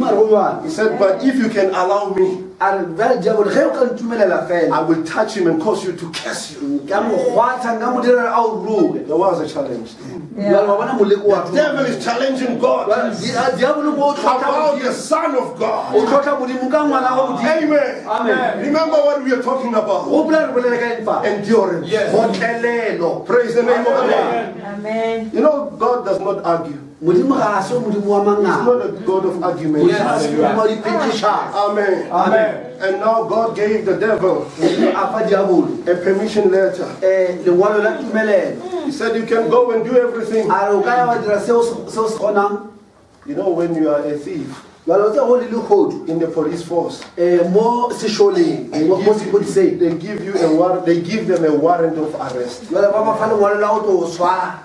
said, but if you can allow me, I will touch him and cause you to curse you. There was a challenge. The devil is challenging God about the Son of God. Amen. Amen. Remember what we are talking about. Endurance. Yes. Praise the name of the Lord.
Amen.
You know, God does not argue. He's not a God of argument.
Yes.
Amen. Amen. And now God gave the devil a permission letter. He said you can go and do everything. You know, when you are a thief
Jwale o tse go le lekgodu
in the police force,
mo sešoleng mo sepodiseng
they give you a warrant. They give them a warrant of arrest.
jwale ba ba fa lengwalo la go tlo swara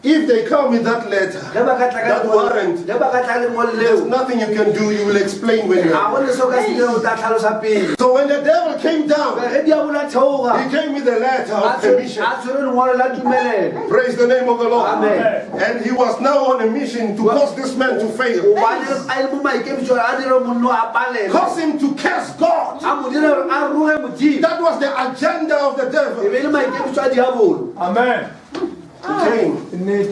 If they come with that letter,
ge ba ka tla
that warrant,
ge ba ka tla lengwalo
there's
leo
nothing you can do. You will explain when you
a
are.
go le so ka se o tla tlhalosa pele
So when the devil came down,
ge di a bola theoga
he came with a letter of permission.
a tshwere lengwalo la tumelelo
Praise the name of the Lord.
Amen.
And he was now on a mission to cause this man to fail.
gobane a le mo maikemišo a dire monno a palela
Cause him to curse God.
a mo dira gore a roge modimo
That was the agenda of the
e
devil.
be le maikemišo a diabolo
Amen.
He came.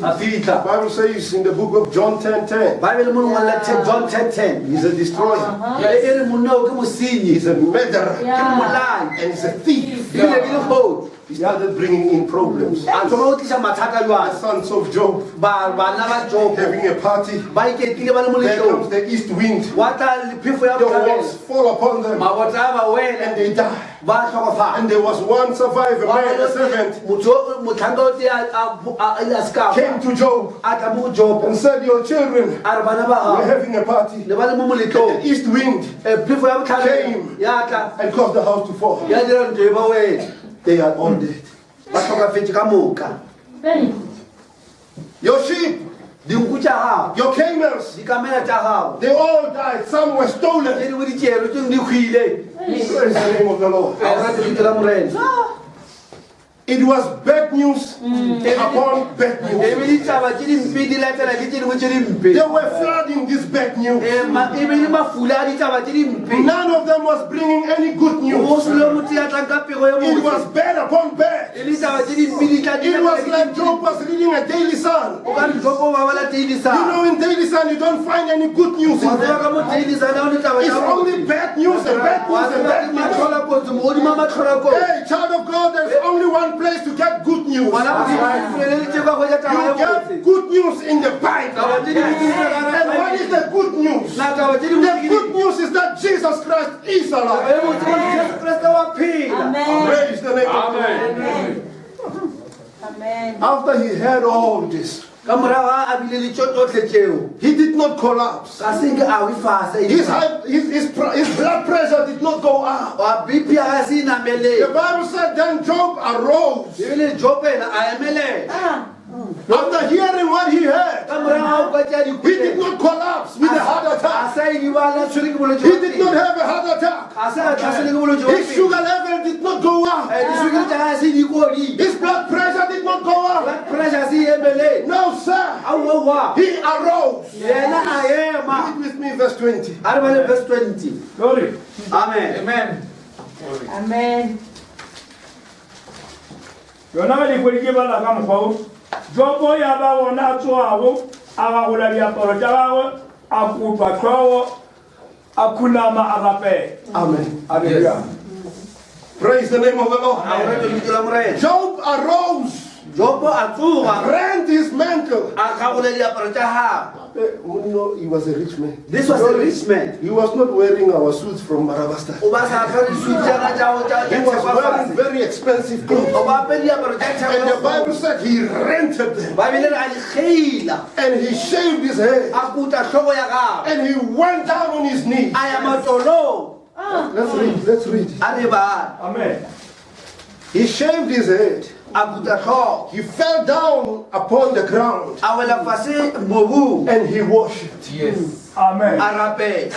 a fitlha
The Bible says in the book of John 10:10,
bible mo lengwalo la John 10:10
he's a destroyer.
e re monno o ke mosenyi
He's a murderer.
ke molai
And he's a thief.
ebile ke lekgodu
He started bringing in problems.
a thoma go tlisa mathata
The
jwale
sons of Job
bana ba jobo
having a party.
ba iketlile ba le mo
There comes
letlong
the east wind.
wa tla le phefo ya
The walls
botlhabelo
fall upon them
mabota a ba
and
wele
they die.
ba tlhokofala
And there was one survivor, man, a servant,
motlhanka o te a seka
came to Job
a tla mo go jobo
and said, your children
a re bana ba
were
gago
having a party.
le ba le mo
The
moletlong
east wind
phefo ya botlhabelo
Came.
ya tla
and caused the house to fall.
ya dira ntho e ba wele
They are all dead.
ba tlhokafetse ka moka
Your sheep,
dinku tša gago
your camels,
dikamela tša gago
they all died. Some were
tše
stolen.
dingwe di tšero tše dingwe di hwile
Praise the name of the Lord.
a o rate leito la morena
It was bad news upon bad
e
news.
be ditaba tše dimpe di latela ke tše dingwe tše dimpe
They were flooding this bad news.
e be le mafula a ditaba tše dimpe
None of them was bringing any good
o
news.
sole motho ya tlang ka pego ye
It was
botse
bad upon bad.
e le ditaba tše dimpe di tla
It was like Job was reading a daily sun.
o ka ntlopo ba bala
You
teilisa
know, in daily sun, you don't find any good news in
wa tseba
there.
ka mo teilisa na o ne taba
It's
tša
only bad news and bad
wa
news and
tseba
bad
ke
news.
matlhola kotsi mogodimo a matlhola kotsi
Hey, child of God, there's only one place to get good news.
ngwana modimo a ifeleditše ka hwetša taba ye
You get
botse
good news in the Bible.
taba tše dingwe di
And what is the good news?
na taba tše
The
dingwe
good news is that Jesus Christ is
taba
alive.
ye botse gore jesu kriste wa phela
Praise the name of the Lord.
Amen.
After he heard all this,
ka morago a bile le tšo tsotlhe tšeo
he did not collapse.
ka senke a o fasa
His blood pressure did not go up.
wa bp a ga se
The
inameleng
Bible said then Job arose.
ebile jopela a emelela
After hearing what he heard,
ka morago a o ka tšea
he did not collapse with a heart
a
attack.
sa edibala tshwere ke bolwetse
He did not have a heart attack.
a sa tlhasele ke bolwetse
His sugar level did not go up.
disukiri tša ga se dikodi
His blood pressure did not go up.
blood pressure se emeleng
No, sir.
a uwa
He arose.
yena a ema
Read with me verse 20.
a re bale verse 20
Glory.
amen
Amen.
Yona ga dikwedi ke bala ka mokgwa o jobo ya ba gona a tsogago a gagola diaparo tša gagwe a kutwa tlhogo a khunama a rapela
Amen.
Hallelujah.
Praise the name of the Lord.
a o rete leito la morena
Job arose,
jopo a tsoga
rent his mantle.
a gagola diaparo tša gago
You know, he was a rich man.
this was a rich man
He was not wearing our suits from Marabasta.
o ba sa apare disuitšana
He was wearing very expensive clothes.
o ba apere diaparo tša
And the Bible
theko
said he rented them.
ba bile re a di geila
And he shaved his head.
a kuta tlhogo ya gago
And he went down on his knees.
a ya matolong
Let's read. Let's read.
a re bana
Amen.
He shaved his head.
a kuta tlhogo
He fell down upon the ground.
a wela fase mobung
And he worshipped.
Amen.
a rapela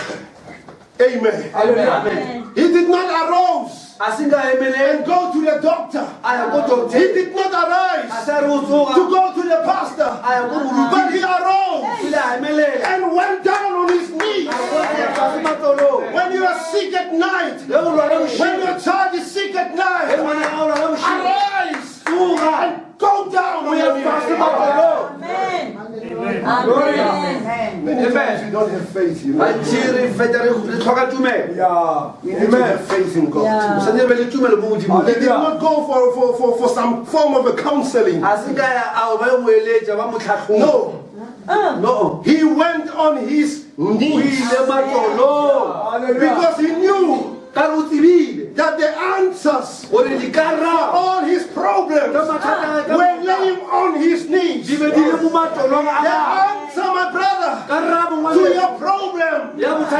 Amen.
amen
He did not arise
a senka emeleng
and go to the doctor.
a ya ko
He
doctor
did not
a
arise
sa re o
to
tsoga
go to the pastor.
a ya ko
But he
moruti
arose
ile a emelela
and went down on his knees.
a ko ya fase matolong
When you are sick at night,
le go lwala
when
bošego
your child is sick at
le
night,
ngwana ga o lwala bošego
arise
tsoga
and go down
o
on
ya
your
fase
knees.
matolong
Amen.
Amen.
Many times you don't have faith, you know.
bantši re feta re tlhoka tumelo
Yeah.
We need to have faith in God.
Yeah.
o santse re be le tumelo mo godimo
They did not go for some form of a counseling.
a se ka ya a o ba yo moeletša ba motlhatlhogo
No,
no
he went on his
o
knees
ile matolong
because he knew
ka re o tsebile
that the answers
gore dikarabo
all his problems
ka mathata
were laying on his knees.
di be di le mo matolong a
The
gago
answer, my brother,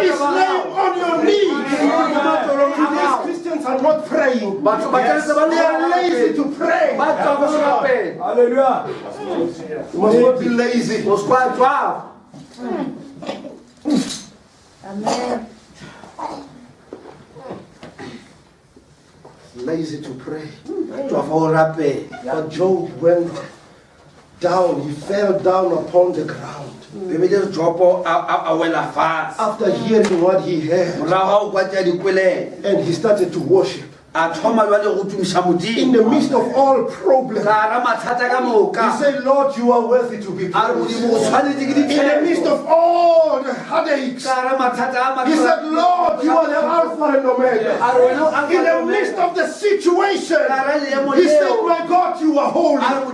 is laying on your knees. Today's Christians are not praying. They are lazy to pray.
Hallelujah.
You must not be lazy.
Amen.
Lazy to pray. But Job went down. He fell down upon the ground. After hearing what he heard, and he started to worship. In the midst of all problems, he said, Lord, you are worthy to be praised. In the midst of all the heartaches, he said, Lord, you are the Alpha and Omega. In the midst of the situation, he said, my God, you are holy. How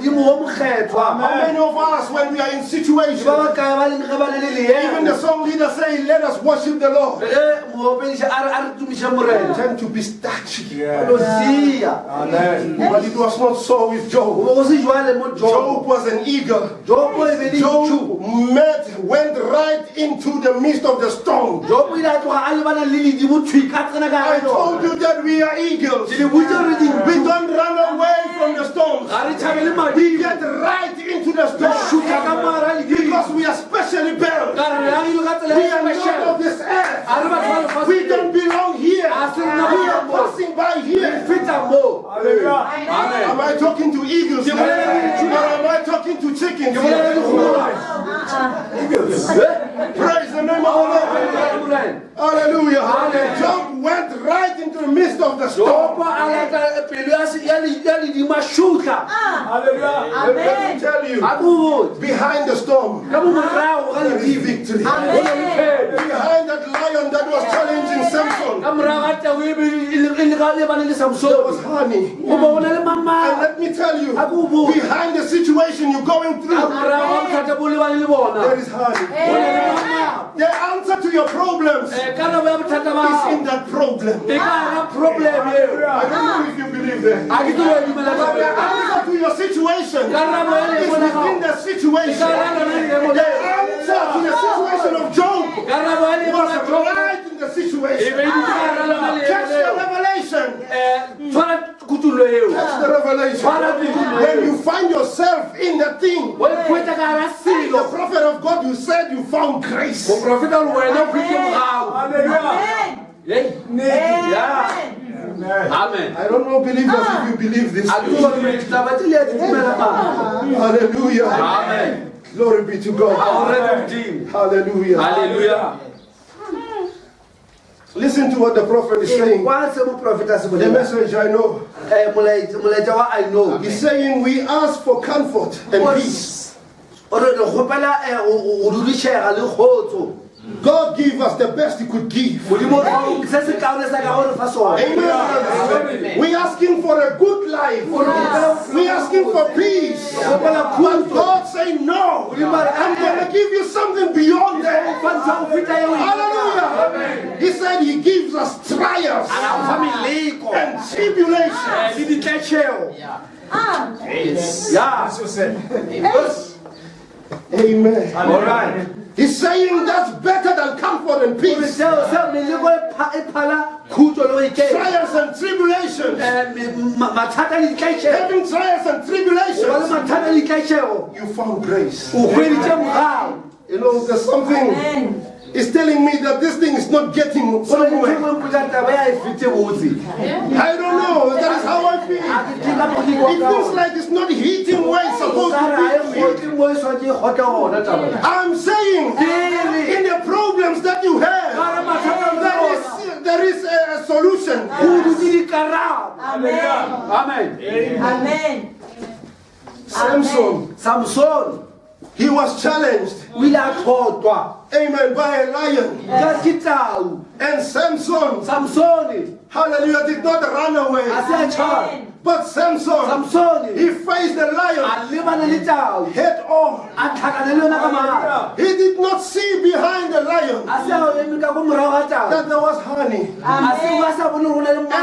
many of us, when we are in situations, even the song leader saying, let us worship the Lord, tend to be statue. But it was not so with Job. Job was an eagle. Job went right into the midst of the storm. I told you that we are eagles. We don't run away from the storms. We get right into the storm because we are specially built. We are not of this earth. We don't belong here. We are passing by here.
Hallelujah.
Am I talking to eagles here? Or am I talking to chickens here? Praise the name of the Lord. Hallelujah. Job went right into the midst of the storm. Let me tell you, behind the storm, there is victory. Behind that lion that was challenging Samson, there was honey. And let me tell you, behind the situation you're going through, there is honey. The answer to your problems is in that problem. I don't know if you believe that. But the answer to your situation is within the situation. The answer to the situation of Job was right in the situation. Catch the revelation. Catch the revelation. When you find yourself in the thing, the prophet of God, you said you found grace. Amen. I don't know believers if you believe this. Hallelujah. Amen. Glory be to God. Hallelujah.
Hallelujah.
Listen to what the prophet is saying. The message I know. He's saying we ask for comfort and peace. God gave us the best He could give. Amen. We asking for a good life. We asking for peace. But God saying no. I'm going to give you something beyond that. Hallelujah. He said He gives us trials and tribulations. Amen.
All right.
He's saying that's better than comfort and peace. Trials and tribulations. Having trials and tribulations, you found grace. You know, there's something. It's telling me that this thing is not getting somewhere. I don't know. That is how I feel. It feels like it's not hitting where it's supposed to be. I'm saying, in the problems that you have, there is a solution.
Amen.
Samson. He was challenged. Amen. By a lion. And Samson. Hallelujah. Did not run away. But Samson, he faced the lion head on. He did not see behind the lion that there was honey. And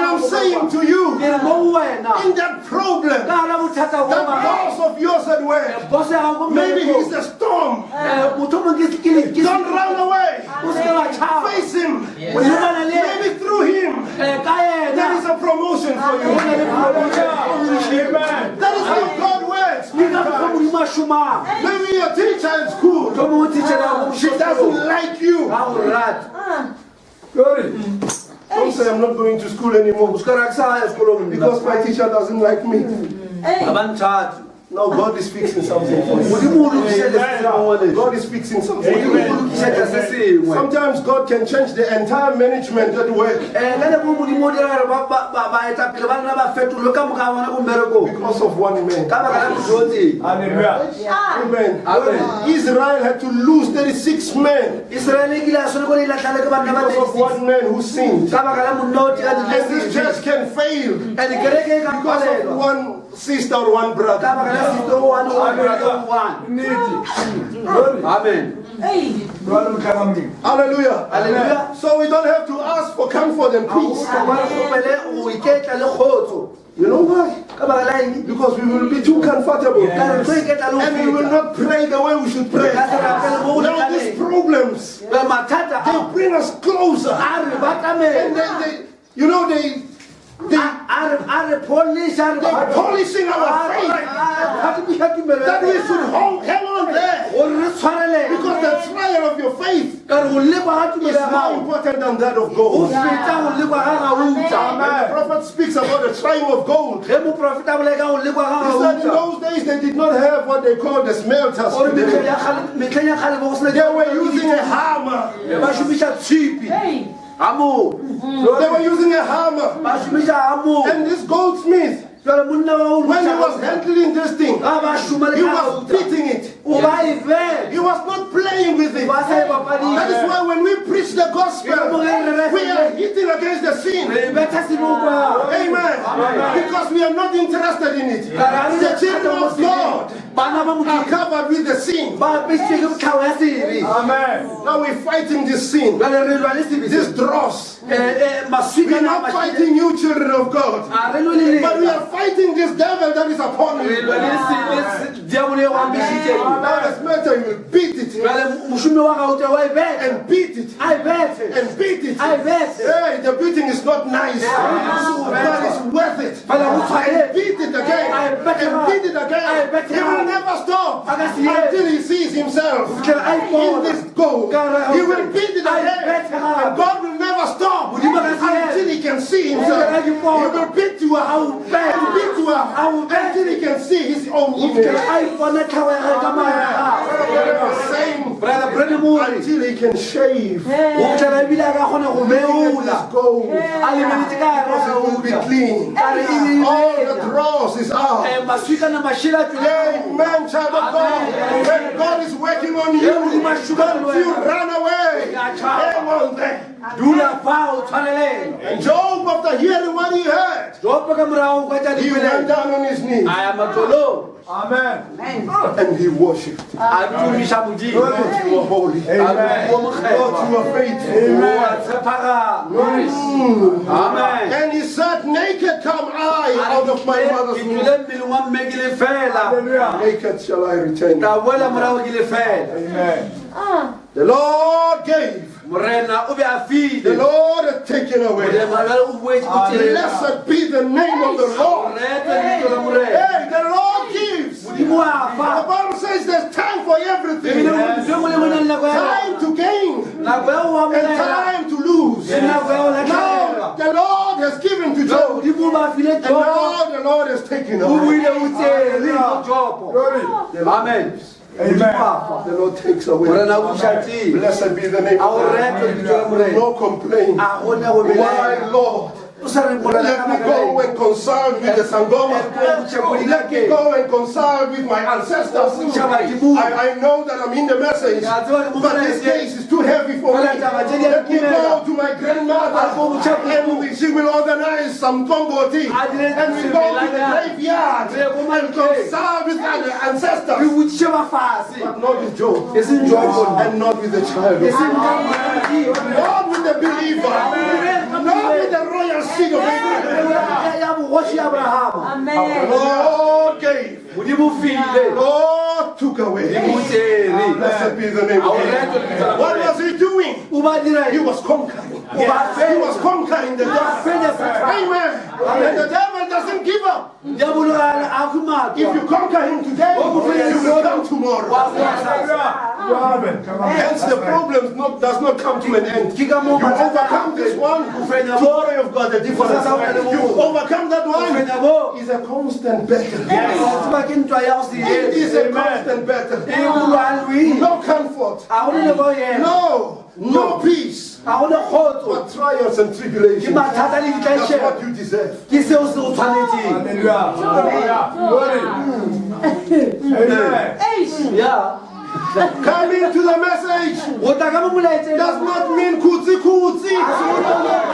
I'm saying to you, in that problem, that boss of yours at work, maybe he's the storm. Don't run away. Face Maybe your teacher in school, she doesn't like you. Don't say I'm not going to school anymore because my teacher doesn't like me. No, God is fixing something for you. God is fixing something for you. Sometimes God can change the entire management at work because of one man. Amen. Israel had to lose 36 men because of one man who sinned. And this church can fail because of one sister or one brother. Amen. Hallelujah. Hallelujah. So we don't have to ask for comfort and peace. You know why? Because we will be too comfortable. And we will not pray the way we should pray. Now these problems, they bring us closer. And they're polishing our faith that we should hang on there because the trial of your faith is more important than that of gold. When the prophet speaks about the trying of gold, he said in those days they did not have what they call the smelters. They were using a hammer. They were using a hammer. And this goldsmith, when he was handling this thing, he was beating it. He was not playing with it. That is why when we preach the gospel, we are hitting against the sin. Amen. Because we are not interested in it. The children of God are covered with the sin. Amen. Now we're fighting this sin, this dross. We are not fighting you, children of God, but we are fighting this devil that is upon you. Now this matter, you will beat it and beat it and beat it. Hey, the beating is not nice, but it's worth it. And beat it again and beat it again. He will never stop until he sees himself in this goal. He will beat it again, and God will never stop until he can see himself. He will beat you up and beat you up until he can see his own image. Same until he can shave. Make this gold. It will be clean. All the dross is out. Amen, child of God. When God is working on you, don't you run away. Hang on there. And Job, after hearing what he heard, he went down on his knees. Amen. And he worshipped. Lord, you are holy. Amen. Lord, you are faithful. Amen. And he said, naked come I out of my mother's womb. Naked shall I return. Amen. The Lord gave. The Lord has taken away. Blessed be the name of the Lord. Hey, the Lord gives. The Bible says there's time for everything. Time to gain and time to lose. Now the Lord has given to Job, and now the Lord has taken away. Amen. Amen. The Lord takes away. Blessed be the name of the Lord. No complaint. Why, Lord? Let me go and consult with the Sangoma. Let me go and consult with my ancestors. I know that I'm in the message, but this case is too heavy for me. Let me go to my grandmother, and she will organize some tomboti, and we go to the graveyard and consult with the ancestors. But not with Job, and not with the child, not with the believer, not with the royal seed of Abraham.
Amen.
Lord gave. Lord took away. Blessed be the name of God. What was he doing? He was conquering. He was conquering the devil. Amen. And the devil doesn't give up.
Diavolo
If you conquer him today, you will come tomorrow. Hence the problem does not come to an end. You overcome this one, tomorrow you've got a different story. You overcome that one, it's a constant battle. It is a constant battle. No comfort. No peace. But trials and tribulations. That's what you deserve.
Yeah.
Coming to the message does not mean kutsi kutsi.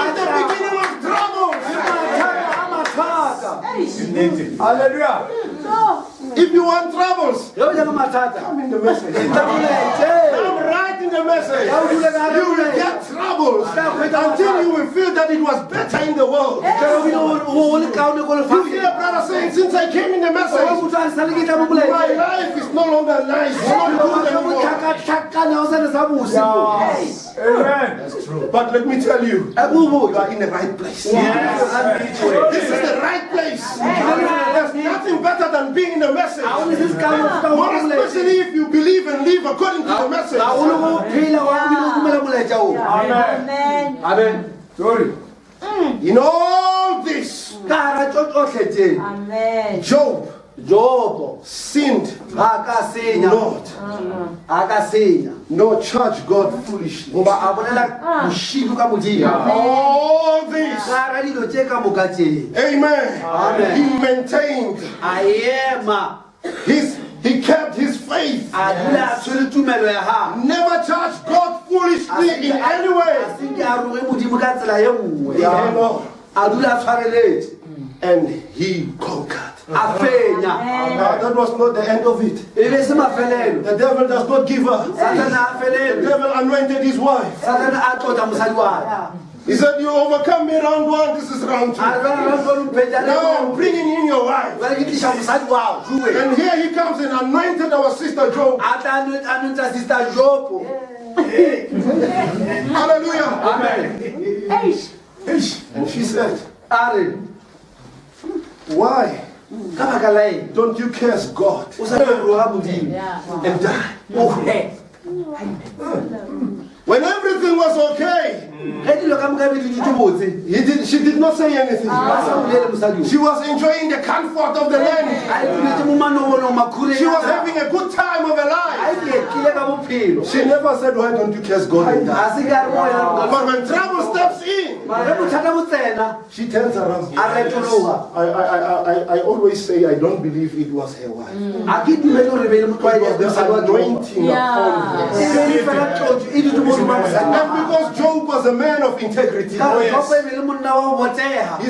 At the beginning of trouble.
Hallelujah.
If you want troubles, come in the message. Come right in the message. You will get troubles until you will feel that it was better in the world. You hear a brother saying, since I came in the message, my life is no longer nice. It's not good anymore.
Amen.
That's true. But let me tell you, you are in the right place. This is the right place. There's nothing better than being in the message. More especially if you believe and live according to the message.
Amen.
Amen.
Sorry.
In all this,
Amen.
Job sinned not, nor charged God foolishly. All this, amen. He maintained he kept his faith. Never charged God foolishly in any way. And he conquered. Now, that was not the end of it. The devil does not give up. The devil anointed his wife. He said, you overcome me round one, this is round two. Now I'm bringing in your wife. And here he comes and anointed our sister Job. Hallelujah.
Amen.
And she said, why don't you curse God and die? When everything was okay, she did not say anything. She was enjoying the comfort of the land. She was having a good time of her life. She never said, why don't you curse God and die? But when trouble steps in, she turns around. I always say I don't believe it was her wife. It was the anointing upon her. And because Job was a man of integrity, he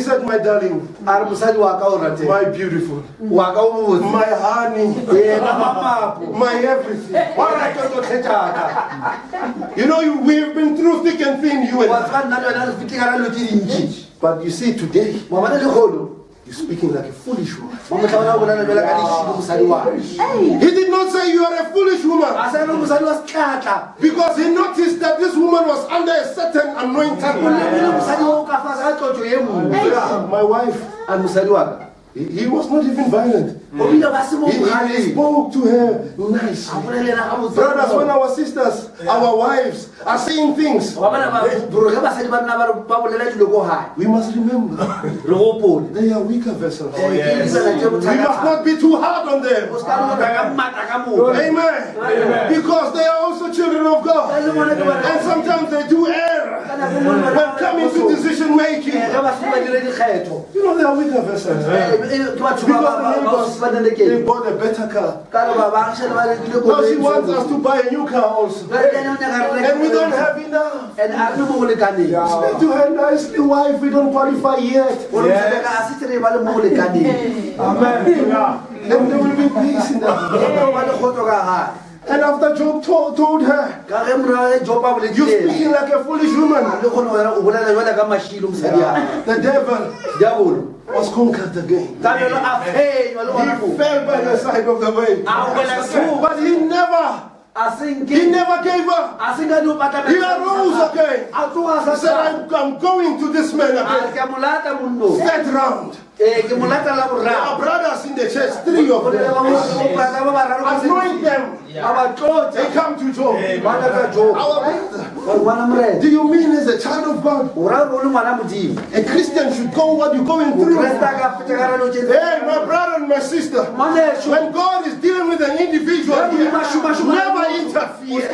said, my darling, my beautiful, my honey, my everything. You know, we have been through thick and thin, you and I. But you see, today, you're speaking like a foolish woman. He did not say you are a foolish woman, because he noticed that this woman was under a certain anointing. My wife, he was not even violent. He spoke to her nice. Brothers, when our sisters, our wives are saying things, we must remember they are weaker vessels. We must not be too hard on them. Amen. Because they are also children of God. And sometimes they do err when coming to decision making. You know, they are weaker vessels. Because they bought a better car. Now she wants us to buy a new car also. And we don't have enough. Speak to her nicely, wife. We don't qualify yet. Yes. Amen. And there will be peace in that. And after Job told her, you're speaking like a foolish woman. The devil was conquered again. He fell by the side of the way. But he never gave up. He arose again. He said, I'm going to this man again. Third round.
ke mo lata la
There are
boraro
brothers in the church, 3 of them. Anoint them. They come to Job. Our brother. Do you mean as a child of God? A Christian should go what you're going through. Hey, my brother and my sister. When God is dealing with an individual here, never interfere.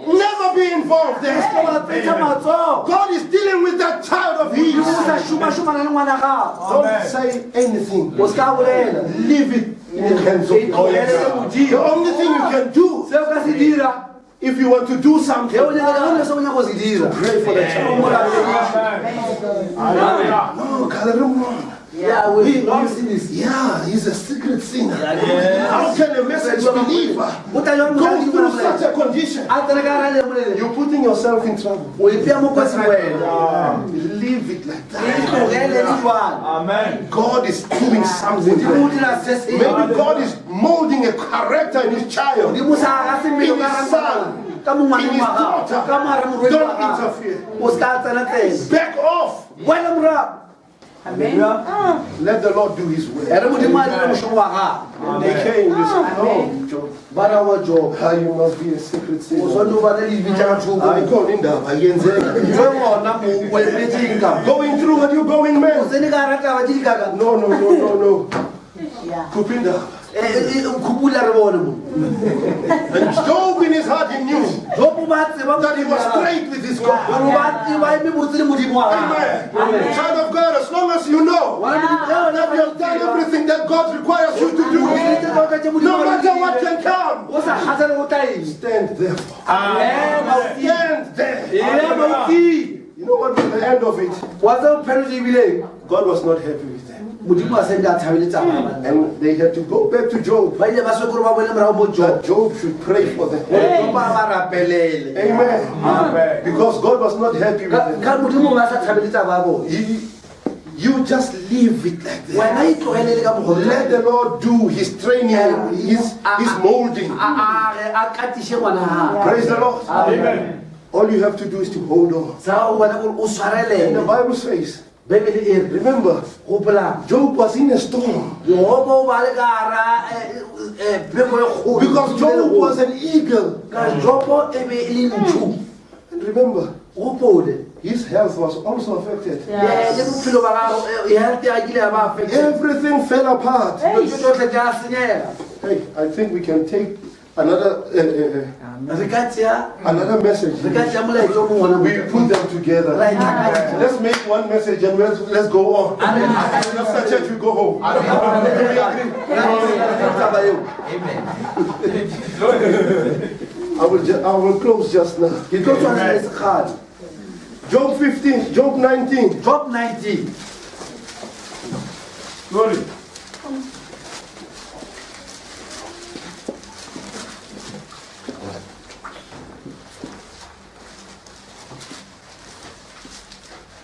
Never be involved there. God is dealing with that child of his. Don't say anything. Leave it in the hands of God. The only thing you can do, if you want to do something, pray for the child.
Yeah,
Yeah, he's a secret sinner. How can a message believer go through such a condition? You're putting yourself in trouble. Leave it like that.
Amen.
God is doing something. Maybe God is molding a character in his child, in his son, in his daughter. Don't interfere. Back off.
Amen.
Let the Lord do his will. And they came, they said, no, Job. You must be a secret sinner. Going through what you're going, man. No. Kupinda. And Job in his heart, he knew that he was straight with his God. Amen. Child of God, as long as you know that you have done everything that God requires you to do, no matter what can come, stand there. Stand there. You know what was the end of it? God was not happy with them. And they had to go back to Job. That Job should pray for them. Amen. Because God was not happy with them. You just leave it like that. Let the Lord do his training, his molding. Praise the Lord.
Amen.
All you have to do is to hold on. And the Bible says, remember, Job was in a storm. Because Job was an eagle. And remember, his health was also affected. Everything fell apart. Hey, I think we can take another message. We put them together. Let's make one message and let's go on. After church, we go home. Amen. I will close just now. Job 15, Job 19.
Job 19.
Glory.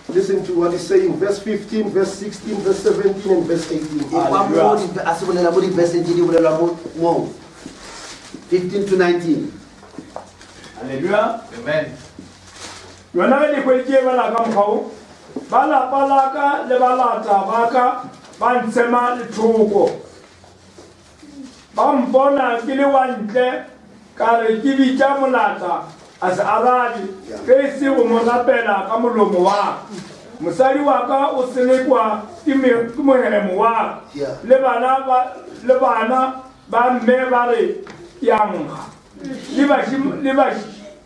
Listen to what he's saying. Verse 15, verse 16, verse 17, and verse 18.
15 to 19.
Hallelujah.
Amen.
Yona le kwetse bala ka mkhao bala balaka le balata baka ba ntsema le thoko ba mbona ke le wantle ka re ke bitsa molata as arabi ke se o mo rapela ka molomo wa mosadi wa ka o selekwa ke mohelemo wa le bana ba mme ba re yanga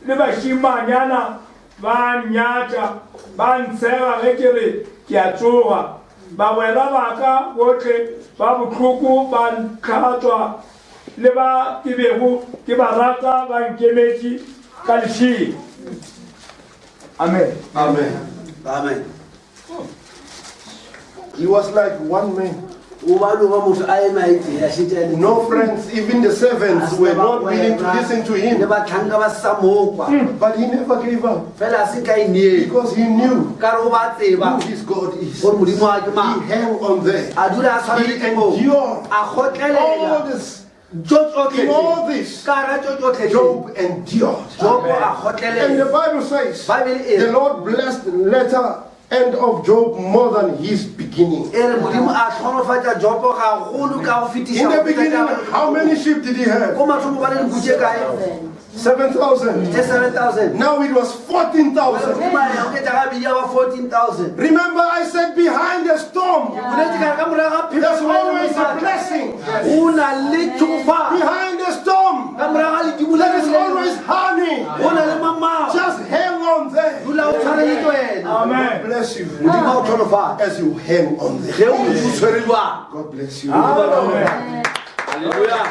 le bashimanyana ba nyata ba ntshega ge ke re ke a tsoga bagwera baka botlhe ba botlhoko ba ntlhatswa le ba ke bego ke ba rata ba nkemetše ka lešheng. Amen.
Amen.
Amen.
He was like one man.
No
friends, even the servants were not willing to listen to him. But he never gave up. Because he knew who his God is. He hung on there. He endured all this. In all this, Job endured. And the Bible says, the Lord blessed later end of Job more than his beginning.
e re modimo a tlhonofatsa jopo gagolo ka go
In
fetisa
the beginning, how many sheep did he have?
ko mathomo ba le dinku tse kae
7,000.
tse 7,000
Now it was 14,000.
o ke tla ga bia wa 14,000
Remember, I said behind the storm,
boletse ka moraga
there's always a blessing.
o na le tsofa
Behind the storm,
ka moraga le dibula
there is always honey.
o na le mamao
Just hang on there.
dula o tshware le wena
Amen.
Bless you
modimo a o tlhonofatsa
as you hang on there.
ge o ntse o tshwere jwang
God bless you.
Amen.
Hallelujah.